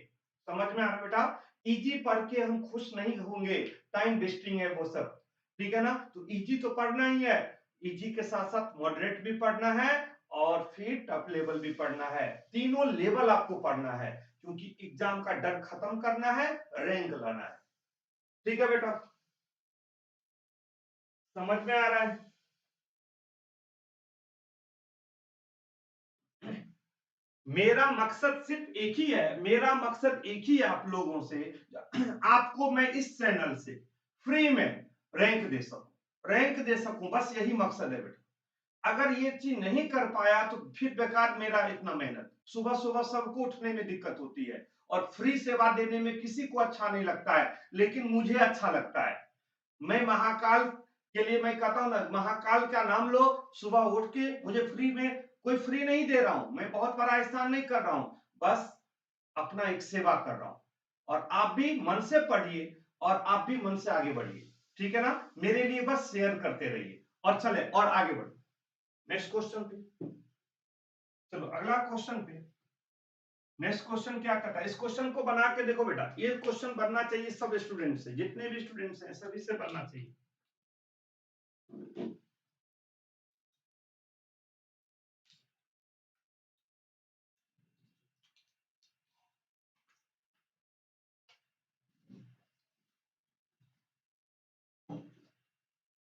समझ में आ रहा बेटा, इजी पढ़ के हम खुश नहीं होंगे, टाइम वेस्टिंग है वो सब। ठीक है ना, तो इजी तो पढ़ना ही है, इजी के साथ साथ मॉडरेट भी पढ़ना है, और फिर टफ लेवल भी पढ़ना है, तीनों लेवल आपको पढ़ना है, क्योंकि एग्जाम का डर खत्म करना है, रैंक लाना है। ठीक है बेटा, समझ में आ रहा है। मेरा मकसद सिर्फ एक ही है, मेरा मकसद एक ही है, आप लोगों से, आपको मैं इस चैनल से फ्री में रैंक दे सकूं, रैंक दे सकूं, बस यही मकसद है बेटा। अगर ये चीज नहीं कर पाया तो फिर बेकार मेरा इतना मेहनत, सुबह सुबह सबको उठने में दिक्कत होती है, और फ्री सेवा देने में किसी को अच्छा नहीं लगता है, लेकिन मुझे अच्छा लगता है। मैं महाकाल के लिए मैं कहता हूं ना, महाकाल का नाम लो, सुबह उठ के, मुझे फ्री में कोई फ्री नहीं दे रहा हूं, मैं बहुत बड़ा एहसान नहीं कर रहा हूं, बस अपना एक सेवा कर रहा हूं। और आप भी मन से पढ़िए, और आप भी मन से आगे बढ़िए। ठीक है ना, मेरे लिए बस शेयर करते रहिए, और चले और आगे बढ़िए नेक्स्ट क्वेश्चन पे। चलो अगला क्वेश्चन पे, नेक्स्ट क्वेश्चन क्या करता है, इस क्वेश्चन को बना के देखो बेटा, ये क्वेश्चन बनना चाहिए सब स्टूडेंट से, जितने भी स्टूडेंट्स हैं सभी से बनना चाहिए।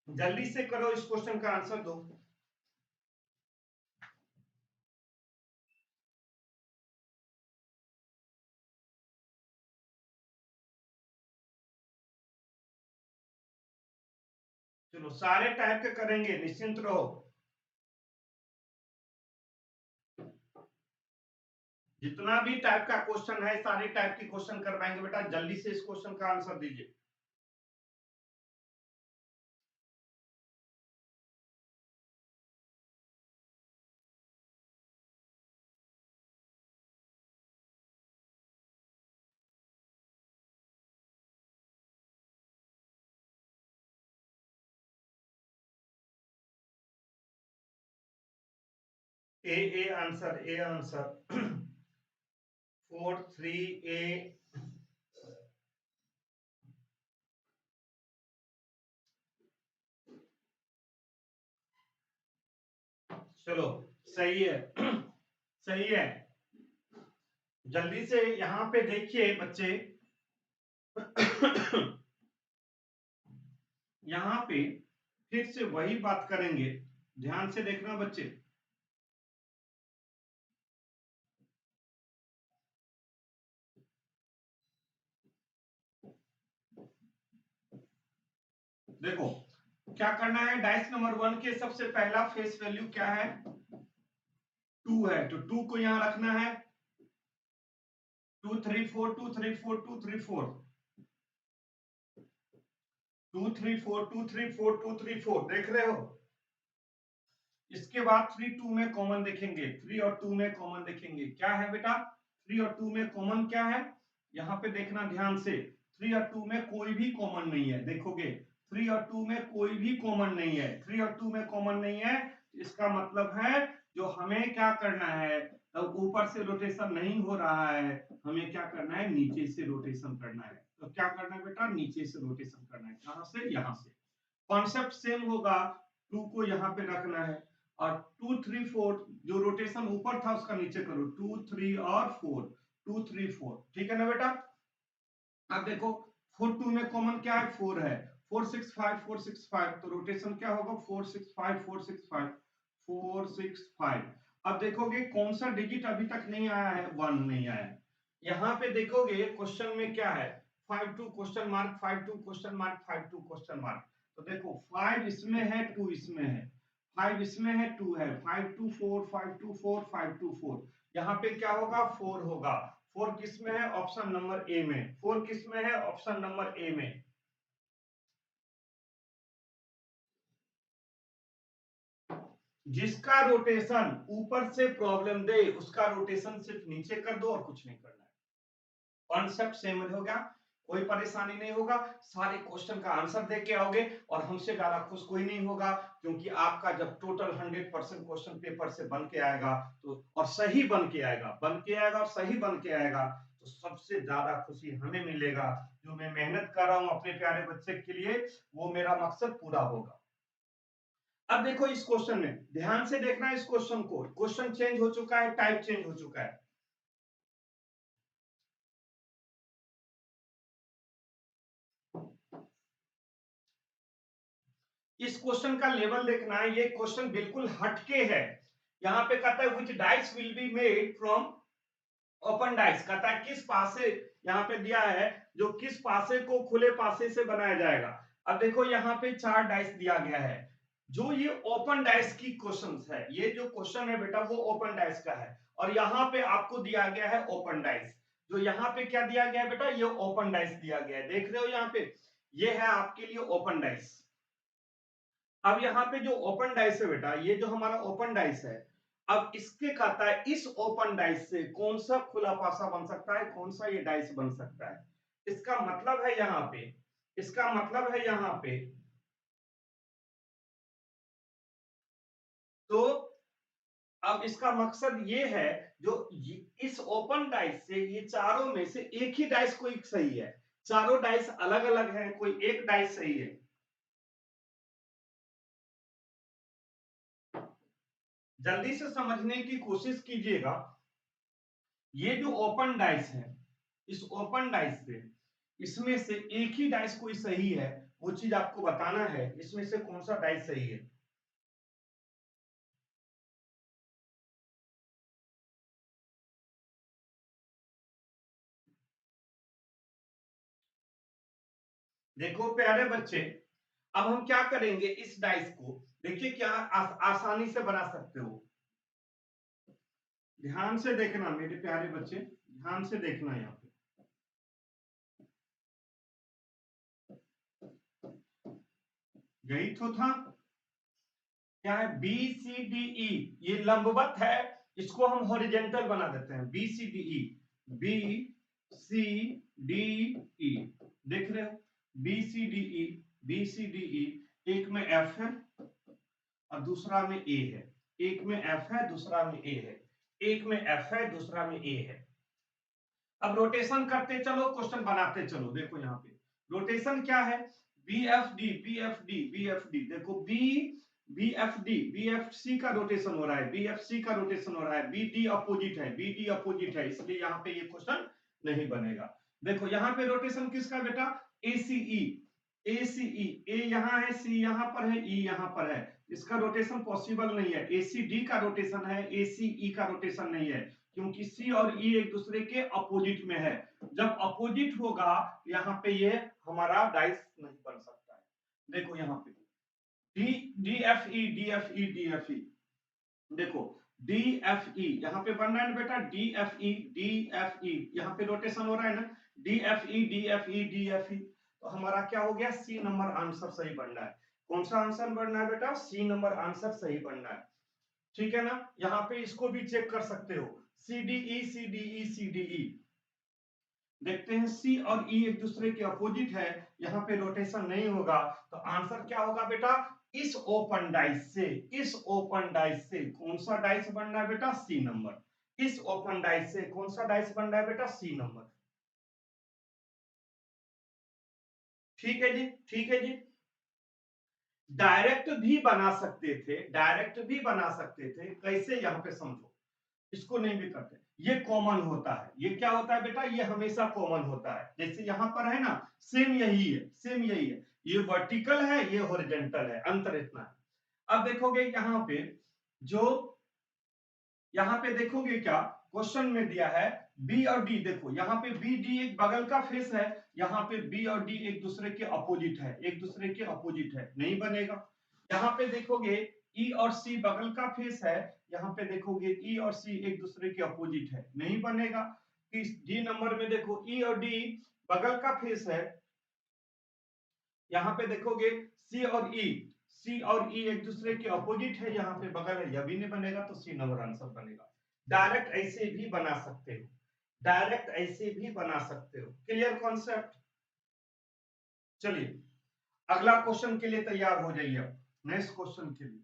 जल्दी से करो, इस क्वेश्चन का आंसर दो। चलो सारे टाइप के करेंगे, निश्चिंत रहो। जितना भी टाइप का क्वेश्चन है सारे टाइप के क्वेश्चन करवाएंगे बेटा, जल्दी से इस क्वेश्चन का आंसर दीजिए। ए आंसर, ए आंसर 4 3 ए। चलो सही है सही है। जल्दी से यहाँ पे देखिए बच्चे यहाँ पे फिर से वही बात करेंगे, ध्यान से देखना बच्चे। देखो क्या करना है, डाइस नंबर 1 के सबसे पहला फेस वैल्यू क्या है, 2 है, तो 2 को यहां रखना है। 2 3 4 2 3 4 2 3 4 2 3 4 2 3 4 2 3 4 देख रहे हो। इसके बाद 3 2 में कॉमन देखेंगे, 3 और 2 में कॉमन देखेंगे, क्या है बेटा 3 और 2 में कॉमन क्या है, यहाँ पे देखना ध्यान से। 3 और 2 में कोई भी कॉमन नहीं है, देखोगे 3 और 2 में कोई भी कॉमन नहीं है, 3 और 2 में कॉमन नहीं है, इसका मतलब है जो हमें क्या करना है, तो ऊपर से रोटेशन नहीं हो रहा है, हमें क्या करना है, नीचे से रोटेशन करना है। तो क्या करना है बेटा, नीचे से रोटेशन करना है, कहां से, यहां से। कॉन्सेप्ट सेम होगा, 2 को यहाँ पे रखना है, और 2 3 4 जो रोटेशन ऊपर था उसका नीचे करो, 2 3 और 4 2 3 4, ठीक है ना बेटा। अब देखो 4 2 में कॉमन क्या है, 4 है, 4 6 5 4 6 5, तो रोटेशन क्या होगा, 4 6 5 4 6 5 4 6 5। अब देखोगे कौन सा डिजिट अभी तक नहीं आया है, 1 नहीं आया है। यहाँ पे देखोगे क्वेश्चन में क्या है, 5 2 question mark 5 2 question mark 5 2 question mark. तो देखो 5 इसमें है, 2 इसमें है, 5 इसमें है, 2 है, 5 2 4 5 2 4 5 2 4, यहाँ पे क्या होगा, 4 होगा। 4 किस में है, ऑप्शन नंबर ए में, 4 किस में है, ऑप्शन नंबर ए में। जिसका रोटेशन ऊपर से प्रॉब्लम दे उसका रोटेशन सिर्फ नीचे कर दो और कुछ नहीं करना है। कॉन्सेप्ट सेम हो गया, कोई परेशानी नहीं होगा, सारे क्वेश्चन का आंसर दे के आओगे, और हमसे ज्यादा खुश कोई नहीं होगा, क्योंकि आपका जब टोटल 100% क्वेश्चन पेपर से बन के आएगा, तो और सही बन के आएगा, बन के आएगा और सही बन के आएगा, तो सबसे ज्यादा खुशी हमें मिलेगा। जो मैं मेहनत कर रहा हूं अपने प्यारे बच्चे के लिए, वो मेरा मकसद पूरा होगा। अब देखो इस क्वेश्चन में ध्यान से देखना, इस क्वेश्चन को, क्वेश्चन चेंज हो चुका है, टाइप चेंज हो चुका है। इस क्वेश्चन का लेवल देखना है, ये क्वेश्चन बिल्कुल हटके है। यहाँ पे कहता है which dice will be made from open dice, कहता है किस पासे, यहाँ पे दिया है जो किस पासे को खुले पासे से बनाया जाएगा। अब देखो यहाँ पे 4 डाइस दिया गया है, जो ये ओपन डाइस की क्वेश्चंस है, ये जो क्वेश्चन है बेटा वो ओपन डाइस का है, और यहाँ पे आपको दिया गया है ओपन डाइस। जो यहाँ पे क्या दिया गया है बेटा, ये ओपन डाइस दिया गया है, देख रहे हो यहाँ पे, ये है आपके लिए ओपन डाइस। अब यहाँ पे जो ओपन डाइस है बेटा, ये जो हमारा ओपन डाइस है, अब इसके कहता है इस ओपन डाइस से कौन सा खुला पासा बन सकता है, कौन सा ये डाइस बन सकता है। इसका मतलब है यहाँ पे, इसका मतलब है यहाँ पे, तो अब इसका मकसद ये है, इस ओपन डाइस से ये चारों में से एक ही डाइस कोई सही है, चारों डाइस अलग अलग है, कोई एक डाइस सही है। जल्दी से समझने की कोशिश कीजिएगा। ये जो ओपन डाइस है, इस ओपन डाइस से इसमें से एक ही डाइस कोई सही है, वो चीज आपको बताना है, इसमें से कौन सा डाइस सही है। देखो प्यारे बच्चे, अब हम क्या करेंगे, इस डाइस को देखिए क्या आसानी से बना सकते हो। ध्यान से देखना मेरे प्यारे बच्चे, ध्यान से देखना यहाँ पे। यही तो था, क्या है, बी सी डी ई, ये लंबवत है, इसको हम हॉरिजेंटल बना देते हैं, B C D E, B C D E, देख रहे हो, B C D E, B C D E, एक में एफ है और दूसरा में ए है, एक में एफ है दूसरा में ए है, एक में एफ है दूसरा में ए है। अब रोटेशन करते चलो, क्वेश्चन बनाते चलो, देखो यहाँ पे रोटेशन क्या है, B F D, B F D, B F D, देखो B, B F D, B F C का रोटेशन हो रहा है, बी एफ सी का रोटेशन हो रहा है, बी डी अपोजिट है, बी डी अपोजिट है, इसलिए यहाँ पे ये क्वेश्चन नहीं बनेगा। देखो यहाँ पे रोटेशन किसका बेटा, ए सी ई, ए सी ई, ए यहाँ है, सी यहाँ पर है, ई यहाँ पर है, इसका रोटेशन पॉसिबल नहीं है, ए सी डी का रोटेशन है, ए सी ई का रोटेशन नहीं है, क्योंकि सी और ई एक दूसरे के अपोजिट में है। जब अपोजिट होगा यहाँ पे ये हमारा डाइस नहीं बन सकता है। देखो यहाँ पे D, D F E, D F E, D F E, देखो डी एफ ई यहाँ पे बन रहा है ना बेटा, D F E, D F E, यहाँ पे रोटेशन हो रहा है ना, D F E, D F E, D F E, तो हमारा क्या हो गया, सी नंबर आंसर सही बनना है। कौन सा आंसर बनना है बेटा, सी नंबर आंसर सही बनना है, ठीक है ना। यहाँ पे इसको भी चेक कर सकते हो, C D E, C D E, C D E, देखते हैं सी और ई एक दूसरे के अपोजिट है, यहाँ पे रोटेशन नहीं होगा, तो आंसर क्या होगा बेटा, इस ओपन डाइस से, इस ओपन डाइस से कौन सा डाइस बन रहा है बेटा, सी नंबर, इस ओपन डाइस से कौन सा डाइस बन रहा है बेटा, सी नंबर, ठीक है जी, ठीक है जी। डायरेक्ट भी बना सकते थे, डायरेक्ट भी बना सकते थे, कैसे यहाँ पे समझो, इसको नहीं भी करते, ये कॉमन होता है, ये क्या होता है बेटा, ये हमेशा कॉमन होता है, जैसे यहाँ पर है ना, सेम यही है, सेम यही है, ये वर्टिकल है ये हॉरिजॉन्टल है, अंतर इतना है। अब देखोगे यहाँ पे, जो यहाँ पे देखोगे क्या क्वेश्चन में दिया है, बी और डी, देखो यहाँ पे बी डी एक बगल का फेस है, यहाँ पे बी और डी एक दूसरे के अपोजिट है, एक दूसरे के अपोजिट है, नहीं बनेगा। यहाँ पे देखोगे ई और सी बगल का फेस है, यहाँ पे देखोगे ई और सी एक दूसरे के अपोजिट है, नहीं बनेगा। डी नंबर में देखो ई और डी बगल का फेस है, यहाँ पे देखोगे सी और ई, सी और ई एक दूसरे के अपोजिट है, यहाँ पे बगल है, यह भी नहीं बनेगा, तो सी नंबर आंसर बनेगा। डायरेक्ट ऐसे भी बना सकते हो, डायरेक्ट ऐसे भी बना सकते हो, क्लियर कॉन्सेप्ट। चलिए अगला क्वेश्चन के लिए तैयार हो जाइए, नेक्स्ट क्वेश्चन के लिए।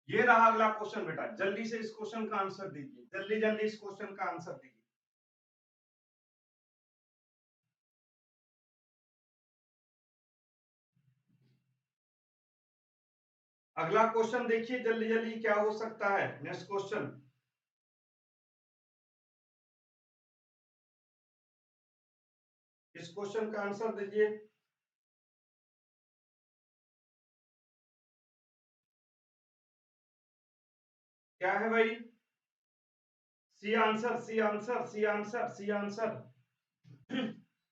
ये रहा अगला क्वेश्चन बेटा, जल्दी से इस क्वेश्चन का आंसर दीजिए, जल्दी जल्दी इस क्वेश्चन का आंसर दीजिए। अगला क्वेश्चन देखिए जल्दी जल्दी, क्या हो सकता है नेक्स्ट क्वेश्चन। इस क्वेश्चन का आंसर दीजिए। क्या है भाई, C answer, C answer, C answer, C answer.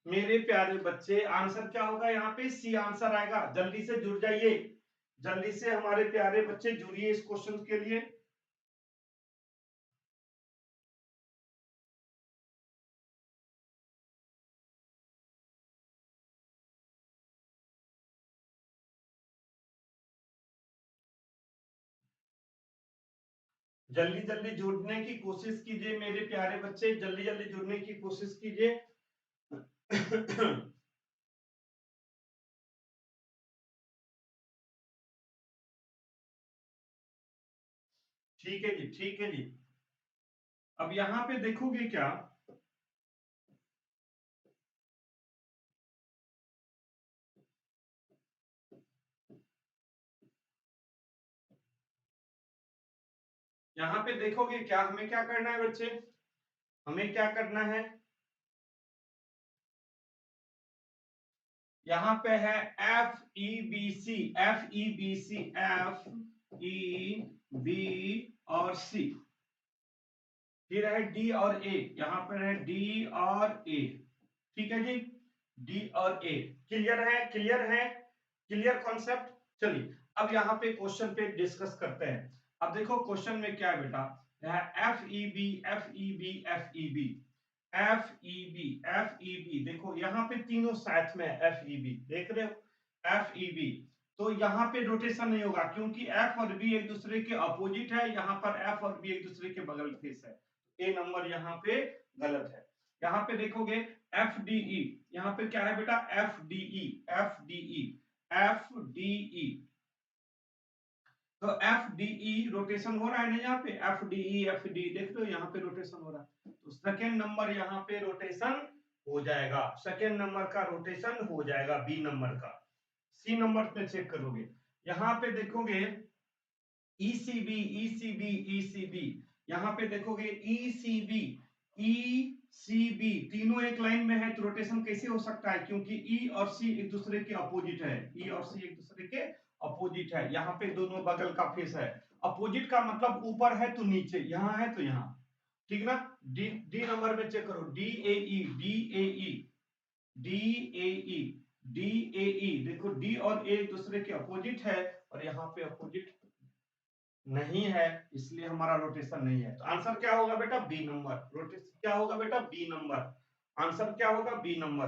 मेरे प्यारे बच्चे आंसर क्या होगा यहाँ पे, सी आंसर आएगा, जल्दी से जुड़ जाइए, जल्दी से हमारे प्यारे बच्चे जुड़िए इस क्वेश्चन के लिए। जल्दी जल्दी जुड़ने की कोशिश कीजिए मेरे प्यारे बच्चे, जल्दी जल्दी जुड़ने की कोशिश कीजिए। ठीक है जी, ठीक है जी। अब यहाँ पे देखोगे क्या, यहाँ पे देखोगे क्या, हमें क्या करना है बच्चे, हमें क्या करना है, यहाँ पे है F E B C, F E B C, F E B और सी, फिर है डी और ए, यहाँ पर है डी और ए, ठीक है जी, डी और ए, क्लियर है, क्लियर है, क्लियर कॉन्सेप्ट। चलिए अब यहाँ पे क्वेश्चन पे डिस्कस करते हैं। अब देखो क्वेश्चन में क्या है बेटा, F E B F E B F E B F E B F E B, देखो यहाँ पे तीनों साथ में एफ ई बी देख रहे हो, एफ ई बी। तो यहाँ पे रोटेशन नहीं होगा क्योंकि एफ और बी एक दूसरे के अपोजिट है, यहाँ पर एफ और बी एक दूसरे के बगल फेस है। ए नंबर यहाँ पे गलत है। यहाँ पे देखोगे एफ डी ई, यहाँ पे क्या है बेटा, F D E F D E F D E. तो एफ डी ई रोटेशन हो रहा है ना यहाँ पे, F D E F D, देख लो यहाँ पे रोटेशन हो रहा है। तो सेकेंड नंबर यहाँ पे रोटेशन हो जाएगा, सेकेंड नंबर का रोटेशन हो जाएगा बी नंबर का। सी नंबर पे चेक करोगे, यहाँ पे देखोगे ईसीबी ईसीबी ईसीबी, यहाँ पे देखोगे ईसीबी ईसीबी, तीनों एक लाइन में है तो रोटेशन कैसे हो सकता है, क्योंकि ई और सी एक दूसरे के अपोजिट है, ई और सी एक दूसरे के अपोजिट है। यहाँ पे दोनों बगल का फेस है, अपोजिट का मतलब ऊपर है तो नीचे, यहाँ है तो यहाँ, ठीक ना। डी डी नंबर में चेक करो, D A E D A E D A E D A E, देखो डी और ए एक दूसरे के अपोजिट है और यहाँ पे अपोजिट नहीं है, इसलिए हमारा रोटेशन नहीं है। तो आंसर क्या होगा बेटा, बी नंबर। रोटेशन क्या होगा बेटा, बी नंबर। आंसर क्या होगा, बी नंबर।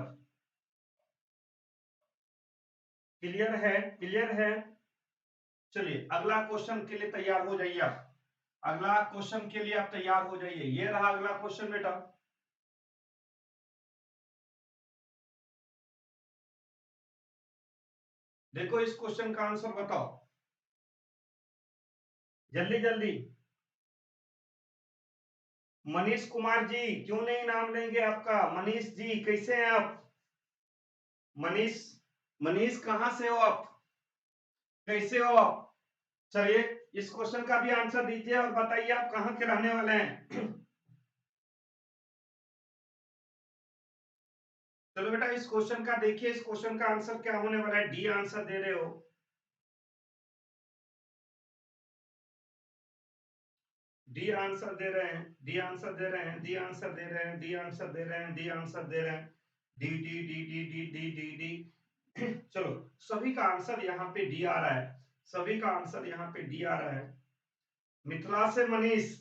क्लियर है, क्लियर है। चलिए अगला क्वेश्चन के लिए तैयार हो जाइए आप, अगला क्वेश्चन के लिए आप तैयार हो जाइए। ये रहा अगला क्वेश्चन बेटा। देखो इस क्वेश्चन का आंसर बताओ जल्दी जल्दी। मनीष कुमार जी, क्यों नहीं नाम लेंगे आपका, मनीष जी कैसे हैं आप, मनीष, मनीष कहां से हो आप, कैसे हो आप। चलिए इस क्वेश्चन का भी आंसर दीजिए और बताइए आप कहां के रहने वाले हैं। चलो बेटा इस क्वेश्चन का देखिए, इस क्वेश्चन का आंसर क्या होने वाला है, डी आंसर दे रहे हो। डी आंसर दे रहे हैं, डी आंसर दे रहे हैं, डी आंसर दे रहे हैं, डी आंसर दे रहे हैं, डी आंसर दे रहे हैं, D D D D D D D D. चलो सभी का आंसर यहाँ पे डी आ रहा है, सभी का आंसर यहाँ पे डी आ रहा है। मिथिला से मनीष,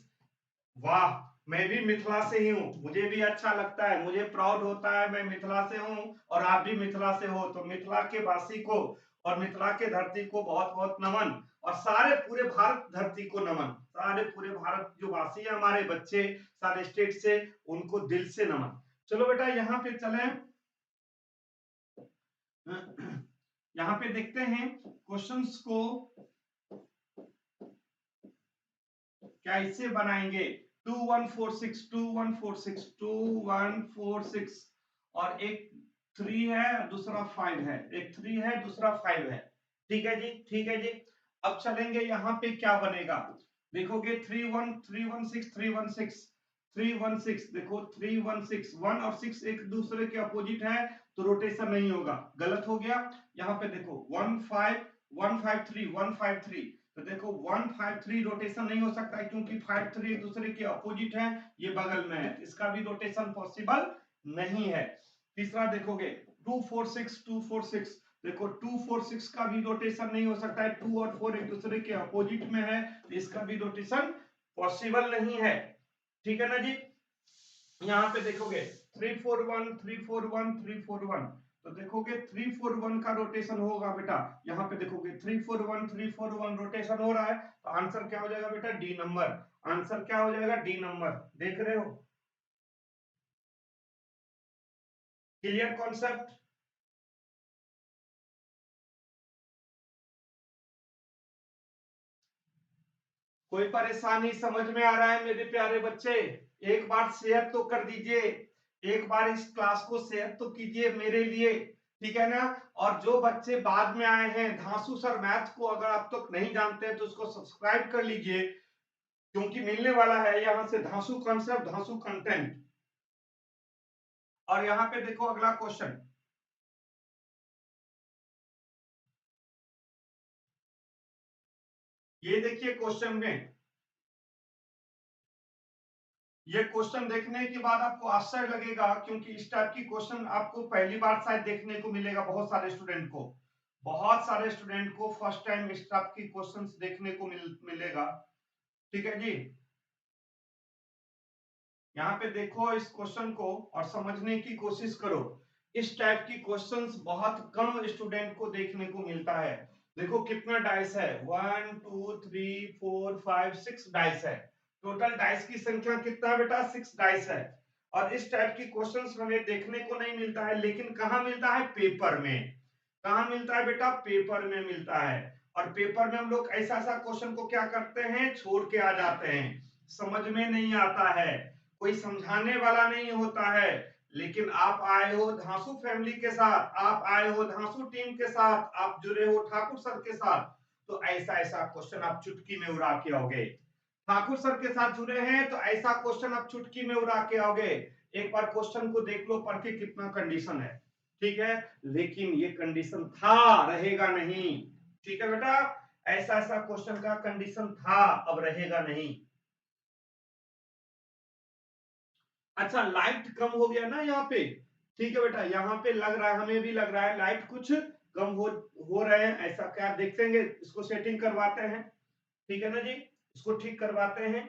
वाह, मैं भी मिथिला से ही हूँ, मुझे भी अच्छा लगता है, मुझे प्राउड होता है मैं मिथिला से हूँ और आप भी मिथिला से हो। तो मिथिला के वासी को और मिथिला के धरती को बहुत बहुत नमन, और सारे पूरे भारत धरती को नमन, सारे पूरे भारत जो वासी है हमारे बच्चे सारे स्टेट से, उनको दिल से नमन। चलो बेटा यहाँ पे चले, यहाँ पे देखते हैं क्वेश्चंस को कैसे बनाएंगे। 2146 2146 2146, और एक 3 है दूसरा 5 है, एक 3 है दूसरा 5 है, ठीक है जी, ठीक है जी। अब चलेंगे यहाँ पे क्या बनेगा, देखोगे 316 316 316, देखो 316 1 और 6 एक दूसरे के अपोजिट है तो रोटेशन नहीं होगा, गलत हो गया। यहाँ पे देखो 15 153 153, तो देखो 153 रोटेशन नहीं हो सकता है क्योंकि 53 एक दूसरे के अपोजिट है, ये बगल में है, इसका भी रोटेशन पॉसिबल नहीं है। तीसरा देखोगे 246 246, देखो 246 का भी रोटेशन नहीं हो सकता है, 2 और 4 एक दूसरे के अपोजिट में है तो इसका भी रोटेशन पॉसिबल नहीं है, ठीक है ना जी। यहाँ पे देखोगे 341 341 341, तो देखोगे 341 का रोटेशन होगा बेटा, यहाँ पे देखोगे 341 341 रोटेशन हो रहा है, तो आंसर क्या हो जाएगा बेटा, डी नंबर। आंसर क्या हो जाएगा, डी नंबर, देख रहे हो, क्लियर कॉन्सेप्ट। कोई परेशानी समझ में आ रहा है मेरे प्यारे बच्चे, एक बार शेयर तो कर दीजिए, एक बार इस क्लास को शेयर तो कीजिए मेरे लिए, ठीक है ना। और जो बच्चे बाद में आए हैं, धांसू सर मैथ को अगर आप तक नहीं जानते हैं तो उसको सब्सक्राइब कर लीजिए, क्योंकि मिलने वाला है यहाँ से धांसू कॉन्सेप्ट धांसू कंटेंट। और यहाँ पे देखो अगला क्वेश्चन, ये देखिए क्वेश्चन में, ये क्वेश्चन देखने के बाद आपको आश्चर्य लगेगा क्योंकि इस टाइप की क्वेश्चन आपको पहली बार शायद देखने को मिलेगा, बहुत सारे स्टूडेंट को, बहुत सारे स्टूडेंट को फर्स्ट टाइम इस टाइप की क्वेश्चंस देखने को मिलेगा, ठीक है जी। यहाँ पे देखो इस क्वेश्चन को और समझने की कोशिश करो। इस टाइप की क्वेश्चंस बहुत कम स्टूडेंट को देखने को मिलता है। देखो कितना डाइस है, 1 2 3 4 5 6 डाइस है। टोटल डाइस की संख्या कितना है बेटा, 6 डाइस है। और इस टाइप की क्वेश्चंस हमें देखने को नहीं मिलता है, लेकिन कहाँ मिलता है, पेपर में। कहाँ मिलता है बेटा, पेपर में मिलता है। और पेपर में हम लोग ऐसा ऐसा क्वेश्चन को क्या करते हैं, छोड़ के आ जाते हैं, समझ में नहीं आता है, कोई समझाने वाला नहीं होता है। लेकिन आप आए हो धांसू फैमिली के साथ, आप आए हो धांसू टीम के साथ, आप जुड़े हो ठाकुर सर के साथ, तो ऐसा ऐसा क्वेश्चन आप चुटकी में उड़ा के आओगे। ठाकुर सर के साथ जुड़े हैं तो ऐसा क्वेश्चन आप चुटकी में उड़ा के आओगे। एक बार क्वेश्चन को देख लो पढ़ के कितना कंडीशन है, ठीक है, लेकिन ये कंडीशन था, रहेगा नहीं। ठीक है बेटा, ऐसा ऐसा क्वेश्चन का कंडीशन था, अब रहेगा नहीं। अच्छा लाइट कम हो गया ना यहाँ पे, ठीक है बेटा, यहाँ पे लग रहा है, हमें भी लग रहा है लाइट कुछ कम हो रहे हैं, ऐसा क्या देखेंगे, इसको सेटिंग करवाते हैं, ठीक है ना जी, इसको ठीक करवाते हैं।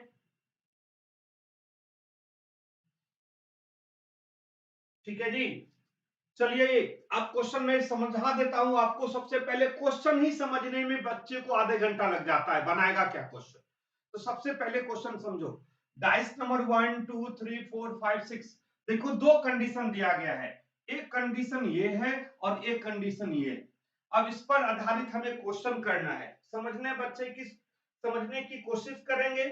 ठीक है जी, चलिए अब क्वेश्चन में समझा देता हूं आपको। सबसे पहले क्वेश्चन ही समझने में बच्चे को आधे घंटा लग जाता है, बनाएगा क्या क्वेश्चन। तो सबसे पहले क्वेश्चन समझो, डाइस नंबर 1 2 3 4 5 6। देखो दो कंडीशन दिया गया है, एक कंडीशन ये है और एक कंडीशन ये। अब इस पर आधारित हमें क्वेश्चन करना है, समझने बच्चे की समझने की कोशिश करेंगे।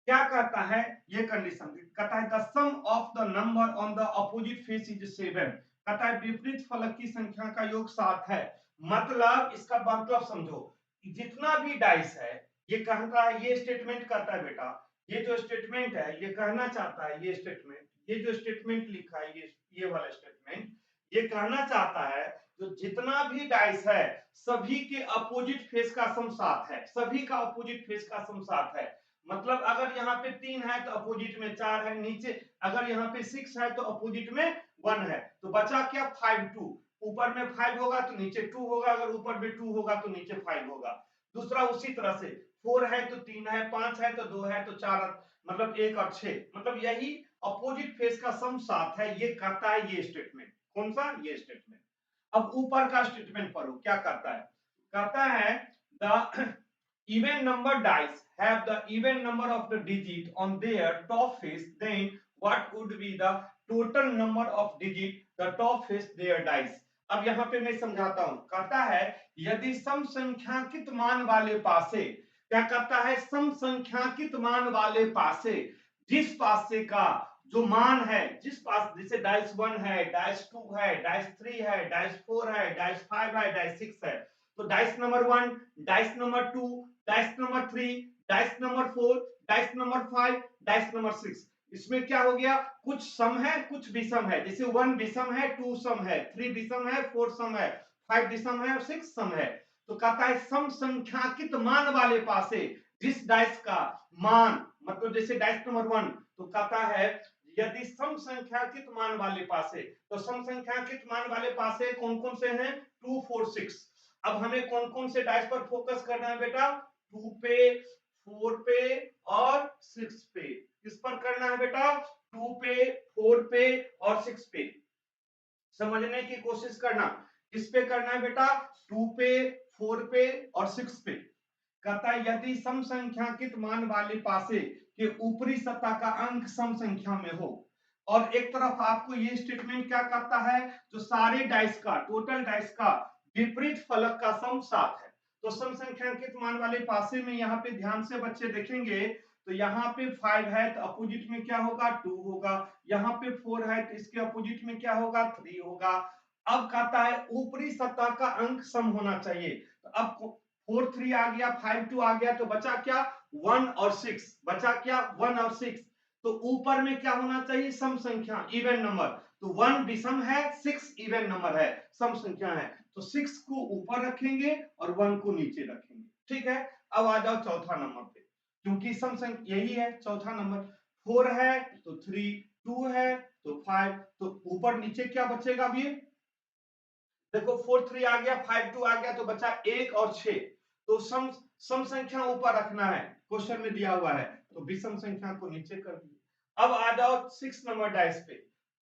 क्या कहता है ये कंडीशन, कहता है the sum of the number on the opposite face is 7। कहता है विपरीत फलक की संख्या का योग 7 है। मतलब इसका मतलब समझो, जितना भी डाइस है, ये कहता है, ये स्टेटमेंट कहता है बेटा, ये जो स्टेटमेंट है ये कहना चाहता है, ये स्टेटमेंट, ये जो स्टेटमेंट लिखा है, ये वाला स्टेटमेंट ये कहना चाहता है जो जितना भी डाइस है सभी के अपोजिट फेस का सम 7 है, सभी का अपोजिट फेस का सम 7 है। मतलब अगर यहाँ पे 3 है तो अपोजिट में 4 है, नीचे अगर यहाँ पे 6 है तो अपोजिट में 1 है, तो बचा क्या, 5 2। ऊपर में 5 होगा तो नीचे 2 होगा, अगर ऊपर में 2 होगा तो नीचे 5 होगा। दूसरा उसी तरह से 4 है तो 3 है, 5 है तो 2 है तो 4, मतलब 1 और 6, मतलब यही अपोजिट फेस का सम 7 है, ये कहता है ये स्टेटमेंट। कौन सा, ये स्टेटमेंट। अब ऊपर का स्टेटमेंट पढ़ो क्या कहता है, कहता है the even number dice have the even number of the digit on their top face, then what would be the total number of digit the top face their dice। अब यहाँ पे मैं समझाता हूं, कहता है यदि सम संख्याकित मान वाले पासे, क्या कहता है, सम संख्याकित मान वाले पासे, जिस पासे का जो मान है, जिस पास, जैसे डाइस 1 है, डाइस 2 है, डाइस 3 है, डाइस 4 है, डाइस 5 है, डाइस 6 है, तो dice number 1, dice number 2, dice number 3, dice number 4, dice number 5, dice number 6, इसमें क्या हो गया, कुछ सम है कुछ विषम है, जैसे 1 विषम है, 2 सम है, 3 विषम है, 4 सम है, 5 विषम है और 6 सम है। तो कहता है सम संख्याकित मान वाले पासे जिस डाइस का मान, मतलब जैसे डाइस नंबर 1, तो कहता है यदि सम संख्याकित मान वाले पासे, तो सम संख्याकित मान वाले पासे कौन कौन से हैं, 2 4 6। अब हमें कौन कौन से डाइस पर फोकस करना है बेटा, 2 पे, 4 पे और 6 पे। किस पर करना है बेटा, 2 पे, 4 पे और 6 पे। समझने की कोशिश करना, किस पे करना है बेटा, 2 पे, 4 पे और 6 पे। कहता है यदि सम संख्याकित मान वाले पासे के ऊपरी सतह का अंक सम संख्या में हो, और एक तरफ आपको ये स्टेटमेंट क्या कहता है, जो सारे डाइस का, टोटल डाइस का विपरीत फलक का सम 7 है। तो सम संख्याकित मान वाले पासे में यहाँ पे ध्यान से बच्चे देखेंगे, तो यहाँ पे 5 है तो अपोजिट में क्या होगा, 2 होगा, यहाँ पे 4 है तो इसके अपोजिट में क्या होगा, 3 होगा। अब कहता है ऊपरी सतह का अंक सम होना चाहिए, तो अब 4 3 आ गया, 5 2 आ गया, तो बचा क्या, 1 और 6, बचा क्या, 1 और 6। तो ऊपर में क्या होना चाहिए, सम संख्या, इवन नंबर, तो 1 विषम है, 6 इवन नंबर है, सम संख्या है, तो 6 को ऊपर रखेंगे और 1 को नीचे रखेंगे। ठीक है, अब आ जाओ चौथा नंबर पे, क्योंकि सम संख्या यही है चौथा नंबर, 4 है तो 3, 2 है तो 5, तो ऊपर नीचे क्या बचेगा, अब ये देखो 4 3 आ गया, 5 2 आ गया, तो बचा 1 और 6। तो सम सम संख्या ऊपर रखना है, क्वेश्चन में दिया हुआ है, तो विषम संख्या को नीचे कर दिए। अब आ जाओ 6 नंबर डाइस पे।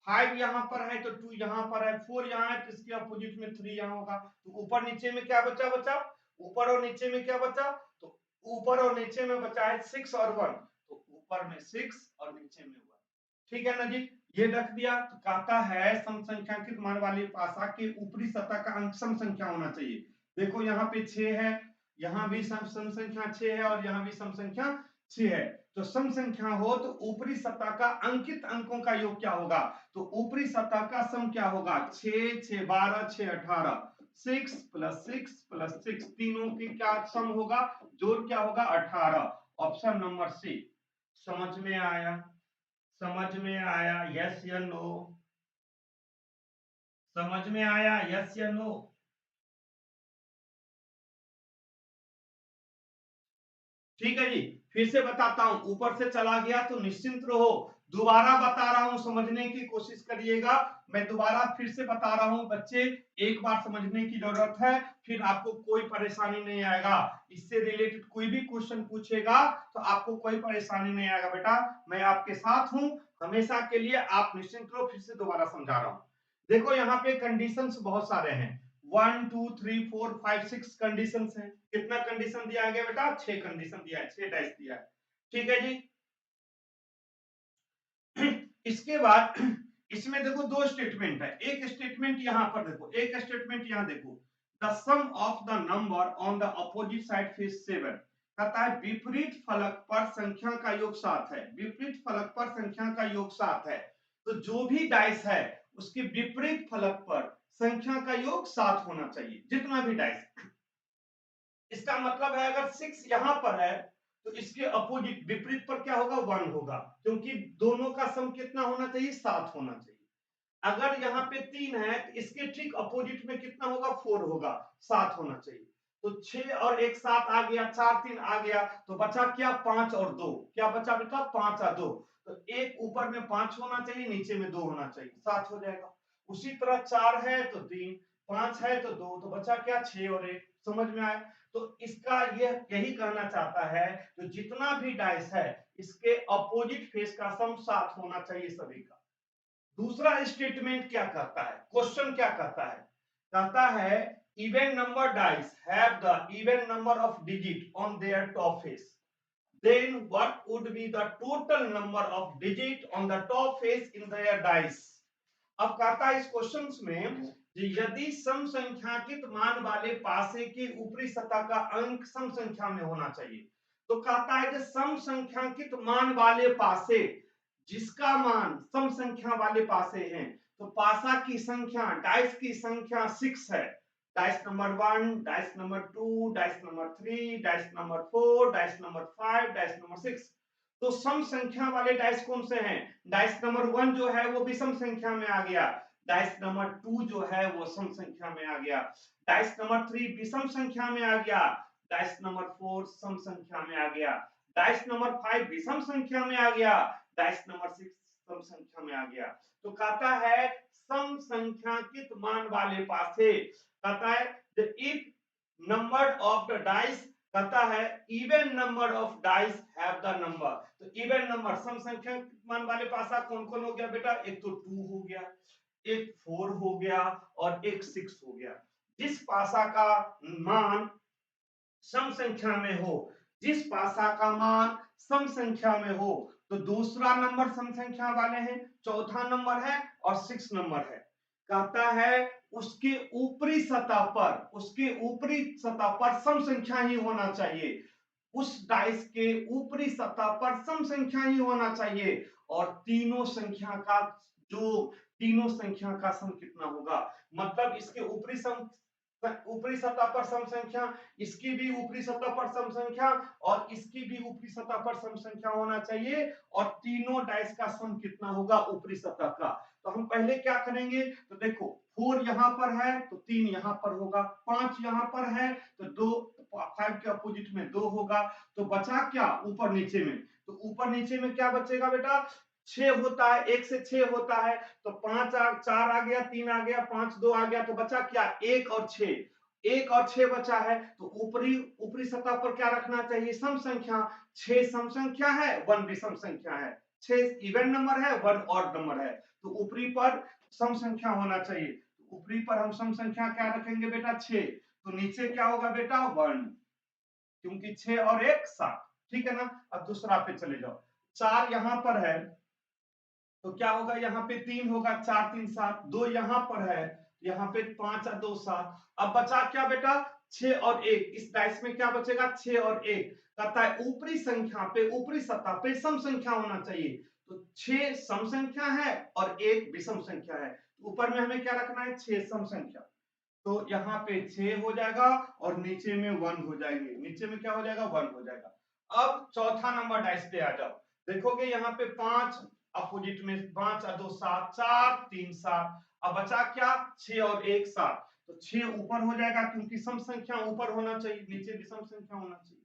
5 यहाँ पर है तो 2 यहाँ पर है, 4 यहाँ है तो इसके अपोजिट में 3 यहाँ होगा। तो ऊपर नीचे में क्या बचा? ऊपर और नीचे में क्या बचा? तो ऊपर और नीचे में बचा है 6 और 1, तो ऊपर में 6 और नीचे में 1। ठीक है ना जी? ये रख दिया। तो कहता है सम संख्यांकित मान वाली पासा के ऊपरी सतह का अंक सम संख्या होना चाहिए। देखो यहाँ पे 6 है, यहाँ भी सम संख्या 6 है और यहाँ भी सम संख्या 6 है। तो सम संख्या हो तो ऊपरी सतह का अंकित अंकों का योग क्या होगा? तो ऊपरी सतह का सम क्या होगा? 6 6 12 6 18, 6 प्लस 6 प्लस 6, तीनों की क्या सम होगा? जोड़ क्या होगा? 18। Option number C. समझ में आया? समझ में आया? यस या नो? समझ में आया? यस या नो? ठीक है जी। फिर से बताता हूं, ऊपर से चला गया तो निश्चिंत रहो, दोबारा बता रहा हूं, समझने की कोशिश करिएगा। मैं दोबारा फिर से बता रहा हूं बच्चे, एक बार समझने की जरूरत है, फिर आपको कोई परेशानी नहीं आएगा। इससे रिलेटेड कोई भी क्वेश्चन पूछेगा तो आपको कोई परेशानी नहीं आएगा बेटा, मैं आपके साथ हूं हमेशा के लिए। आप निश्चिंत रहो, फिर से दोबारा समझा रहा हूं। देखो यहाँ पे कंडीशंस बहुत सारे हैं, 1 2 3 4 5 6 कंडीशन है। कितना कंडीशन दिया गया बेटा? 6 कंडीशन दिया है, 6 डाइस दिया है। ठीक है जी। इसके बाद इसमें देखो दो स्टेटमेंट है, एक स्टेटमेंट यहां पर देखो, एक स्टेटमेंट यहां देखो, the sum of the number on the opposite side face 7, कहता है विपरीत फलक पर संख्या का योग 7 है। विपरीत फलक पर संख्या का योग 7 है, तो जो भी डाइस है उसके विपरीत फलक पर संख्या का योग 7 होना चाहिए, जितना भी डाइस। इसका मतलब है अगर 6 यहां पर है तो इसके अपोजिट विपरीत पर क्या होगा? 1 होगा, क्योंकि दोनों का सम कितना होना चाहिए? 7 होना चाहिए। अगर यहाँ पे 3 है तो इसके ठीक अपोजिट में कितना होगा? 4 होगा, 7 होना चाहिए। तो 6 और 1 7 आ गया, 4 3 आ गया, तो बचा क्या? 5 और 2। क्या बचा बेटा? 5 और 2। तो एक ऊपर में 5 होना चाहिए, नीचे में 2 होना चाहिए, 7 हो जाएगा। उसी तरह 4 है तो 3, 5 है तो 2, तो बचा क्या? 6 और 1। समझ में आया? तो इसका यही कहना चाहता है, तो जितना भी डाइस है इसके अपोजिट फेस का सम 7 होना चाहिए सभी का। दूसरा स्टेटमेंट क्या कहता है? क्वेश्चन क्या कहता है? कहता है even number dice have the even number of digit on their top face, then what would be the total number of digit on the top face in their dice? अब कहता है इस क्वेश्चन में, यदि सम संख्याकित मान वाले पासे के ऊपरी सतह का अंक सम संख्या में होना चाहिए, तो कहता है कि सम संख्याकित मान वाले पासे, जिसका मान सम संख्या वाले पासे हैं, तो पासा की संख्या, डाइस की संख्या 6 है। Dice number 1, dice number 2, dice number 3, dice number 4, dice number 5, dice number 6। तो सम संख्या वाले डाइस कौन से हैं? डाइस नंबर 1 जो है वो विषम संख्या में आ गया, डाइस नंबर 2 जो है वो सम संख्या में आ गया, डाइस नंबर 3 विषम संख्या में आ गया, डाइस नंबर 4 सम संख्या में आ गया, डाइस नंबर 5 विषम संख्या में आ गया, डाइस नंबर 6 सम संख्या में आ गया। तो कहता है सम संख्याकित मान वाले पासे, कहता है if number of the dice, कहता है even number of dice have the number. तो इवन नंबर सम संख्या मान वाले पासा कौन कौन हो गया बेटा? एक तो 2 हो गया, एक 4 हो गया और एक 6 हो गया। जिस पासा का मान सम संख्या में हो, जिस पासा का मान सम संख्या में हो, तो दूसरा नंबर सम संख्या वाले हैं, चौथा नंबर है और 6 नंबर है। कहता है उसके ऊपरी सतह पर, उसके ऊपरी सतह पर सम संख्या ही होना चाहिए, उस डाइस के ऊपरी सतह पर सम संख्या ही होना चाहिए, और तीनों संख्या का जो, तीनों संख्या का सम कितना होगा? मतलब इसके ऊपरी सम, ऊपरी सतह पर सम संख्या, इसकी भी ऊपरी सतह पर सम संख्या और इसकी भी ऊपरी सतह पर सम संख्या होना चाहिए, और तीनों डाइस का सम कितना होगा ऊपरी सतह का। तो हम पहले क्या करेंगे? तो देखो 4 यहां पर है तो 3 यहां पर होगा, 5 यहां पर है तो 2, 5 के अपोजिट में 2 होगा, तो बचा क्या? ऊपर नीचे में, तो ऊपर नीचे में क्या बचेगा बेटा? 6 होता है, 1 से 6 होता है, तो 5 4 आ गया, 3 आ गया, 5 2 आ गया, तो बचा क्या? 1 और 6। 1 और 6 बचा है, तो ऊपरी ऊपरी सतह पर क्या रखना चाहिए? सम संख्या। 6 सम संख्या है, 1 विषम संख्या है। 6 इवन नंबर है, 1 ऑड नंबर है, तो ऊपरी पर सम संख्या होना चाहिए। ऊपरी पर हम सम संख्या क्या रखेंगे बेटा? 6। तो नीचे क्या होगा बेटा? 1, क्योंकि 6 और 1 7। ठीक है ना? अब दूसरा पे चले जाओ। 4 यहां पर है, तो क्या होगा? यहाँ पे 3 होगा, 4 3 7। 2 यहाँ पर है, यहाँ पे 5 और 2 7। अब बचा क्या बेटा? 6 और 1। इस डाइस में क्या बचेगा? 6 और 1। कहता है ऊपरी संख्या पे, ऊपरी सतह पे सम संख्या होना चाहिए। तो 6 सम संख्या है और 1 विषम संख्या है। ऊपर में हमें क्या रखना है? 6 सम संख्या। तो यहाँ पे 6 हो जाएगा और नीचे में 1 हो जाएंगे। नीचे में क्या हो जाएगा? 1 हो जाएगा। अब चौथा नंबर डाइस पे आ जाओ। देखोगे यहाँ पे 5 अपोजिट में, 5 और 2 7, 4 3 7। अब बचा क्या? 6 और 1 7। तो 6 ऊपर हो जाएगा क्योंकि सम संख्या ऊपर होना चाहिए, नीचे विषम संख्या होना चाहिए।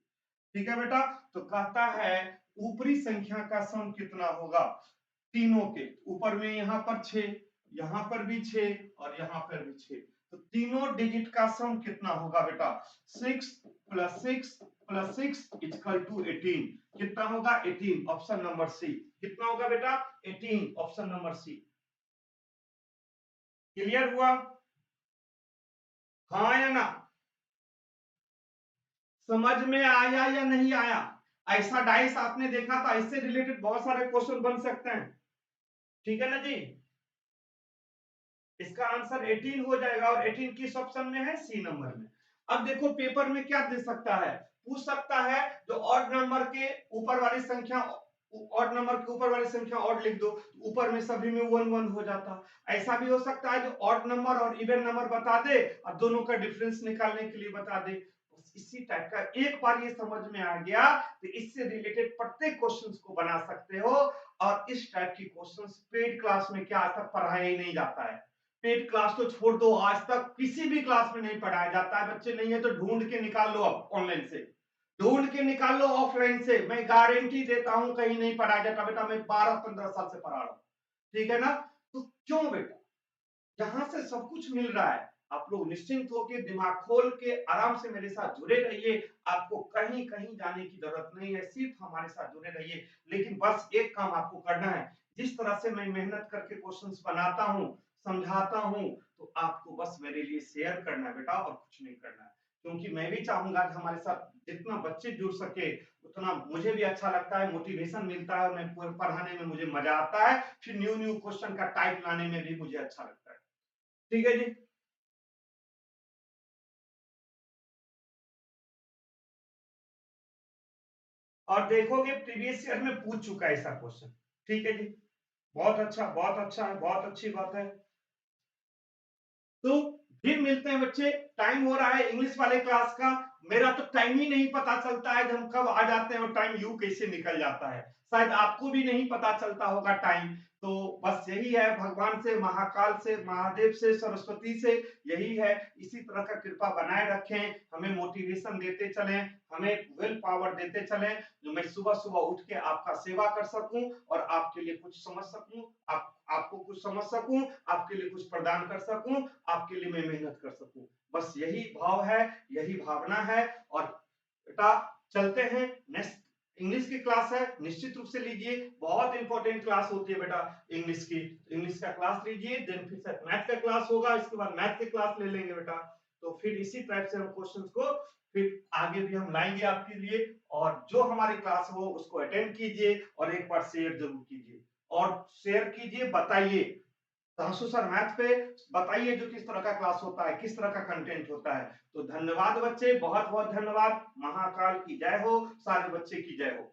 ठीक है बेटा? तो कहता है ऊपरी संख्या का सम कितना होगा? तीनों के ऊपर में यहाँ पर 6, यहाँ पर भी 6 और यहाँ पर भी 6। तो तीनों डिजिट का सम कितना होगा बेटा? 6 प्लस 6 प्लस 6 इक्वल टू 18। कितना होगा? 18। Option number C. कितना होगा बेटा? 18। ऑप्शन नंबर सी। क्लियर हुआ? हाँ या ना? समझ में आया या नहीं आया? ऐसा डाइस आपने देखा था? इससे रिलेटेड बहुत सारे क्वेश्चन बन सकते हैं। ठीक है ना जी? इसका आंसर 18 हो जाएगा और 18 किस ऑप्शन में है? सी नंबर में। अब देखो पेपर में क्या दे सकता है? पूछ सकता है जो ऑड नंबर के ऊपर वाली संख्या, ऑड नंबर के ऊपर वाली संख्या ऑड लिख दो, ऊपर में सभी में 1 1 हो जाता। ऐसा भी हो सकता है जो ऑड नंबर और इवन नंबर बता दे और दोनों का डिफरेंस निकालने के लिए बता दे। इसी टाइप का एक बार ये समझ में आ गया तो इससे रिलेटेड प्रत्येक क्वेश्चंस को बना सकते हो। और इस टाइप की क्वेश्चंस पेड क्लास में क्या आज तक पढ़ाया ही नहीं जाता है। पेड क्लास तो छोड़ दो, आज तक किसी भी क्लास में नहीं पढ़ाया जाता है। बच्चे नहीं है तो ढूंढ के निकाल लो, अब ऑनलाइन से ढूंढ के निकाल लो, ऑफलाइन से। मैं गारंटी देता हूं कहीं नहीं पढ़ाया जाता बेटा, मैं 12 15 साल से पढ़ा रहा हूं। ठीक है ना? तो क्यों बेटा, जहां से सब कुछ मिल रहा है, आप लोग निश्चिंत होकर दिमाग खोल के आराम से मेरे साथ जुड़े रहिए। आपको कहीं कहीं जाने की जरूरत नहीं है, सिर्फ हमारे साथ जुड़े रहिए। लेकिन बस एक काम आपको करना है, जिस तरह से मैं मेहनत करके क्वेश्चंस बनाता हूं, समझाता हूं, तो आपको बस मेरे लिए शेयर करना है बेटा, और कुछ नहीं करना है। क्योंकि मैं भी चाहूंगा कि हमारे साथ जितना बच्चे जुड़ सके उतना मुझे भी अच्छा लगता है, मोटिवेशन मिलता है, मैं पढ़ाने में मुझे मजा आता है, फिर न्यू न्यू क्वेश्चन का टाइप लाने में भी मुझे अच्छा लगता है। ठीक है जी। और देखोगे प्रीवियस ईयर में पूछ चुका है ऐसा क्वेश्चन। ठीक है जी। बहुत अच्छा, बहुत अच्छा है, बहुत अच्छी बात है। तो फिर मिलते हैं बच्चे। टाइम हो रहा है इंग्लिश वाले क्लास का। मेरा तो टाइम ही नहीं पता चलता है कि हम कब आ जाते हैं और टाइम यूं कैसे निकल जाता है। शायद आपको भी नहीं पता चलता होगा टाइम। तो बस यही है, भगवान से, महाकाल से, महादेव से, सरस्वती से यही है, इसी तरह का कृपा बनाए रखें, हमें मोटिवेशन देते चलें, हमें विल पावर देते चलें, जो मैं सुबह सुबह उठ के आपका सेवा कर सकूं और आपके लिए कुछ समझ सकूं, आपको कुछ समझ सकूं, आपके लिए कुछ प्रदान कर सकूं, आपके लिए मैं मेहनत कर सकूं। बस यही भाव है, यही भावना है। और बेटा चलते हैं, नेक्स्ट इंग्लिश की क्लास है, निश्चित रूप से लीजिए। बहुत इंपॉर्टेंट क्लास होती है बेटा इंग्लिश की। इंग्लिश का क्लास लीजिए, देन फिर से मैथ का क्लास होगा, इसके बाद मैथ की क्लास ले लेंगे बेटा। तो फिर इसी टाइप से हम क्वेश्चंस को फिर आगे भी हम लाएंगे आपके लिए। और जो हमारी क्लास हो उसको अटेंड कीजिए और एक बार शेयर जरूर कीजिए, और शेयर कीजिए, बताइए तहसु सर मैथ पे, बताइए जो किस तरह का क्लास होता है, किस तरह का कंटेंट होता है। तो धन्यवाद बच्चे, बहुत बहुत धन्यवाद। महाकाल की जय हो, सारे बच्चे की जय हो।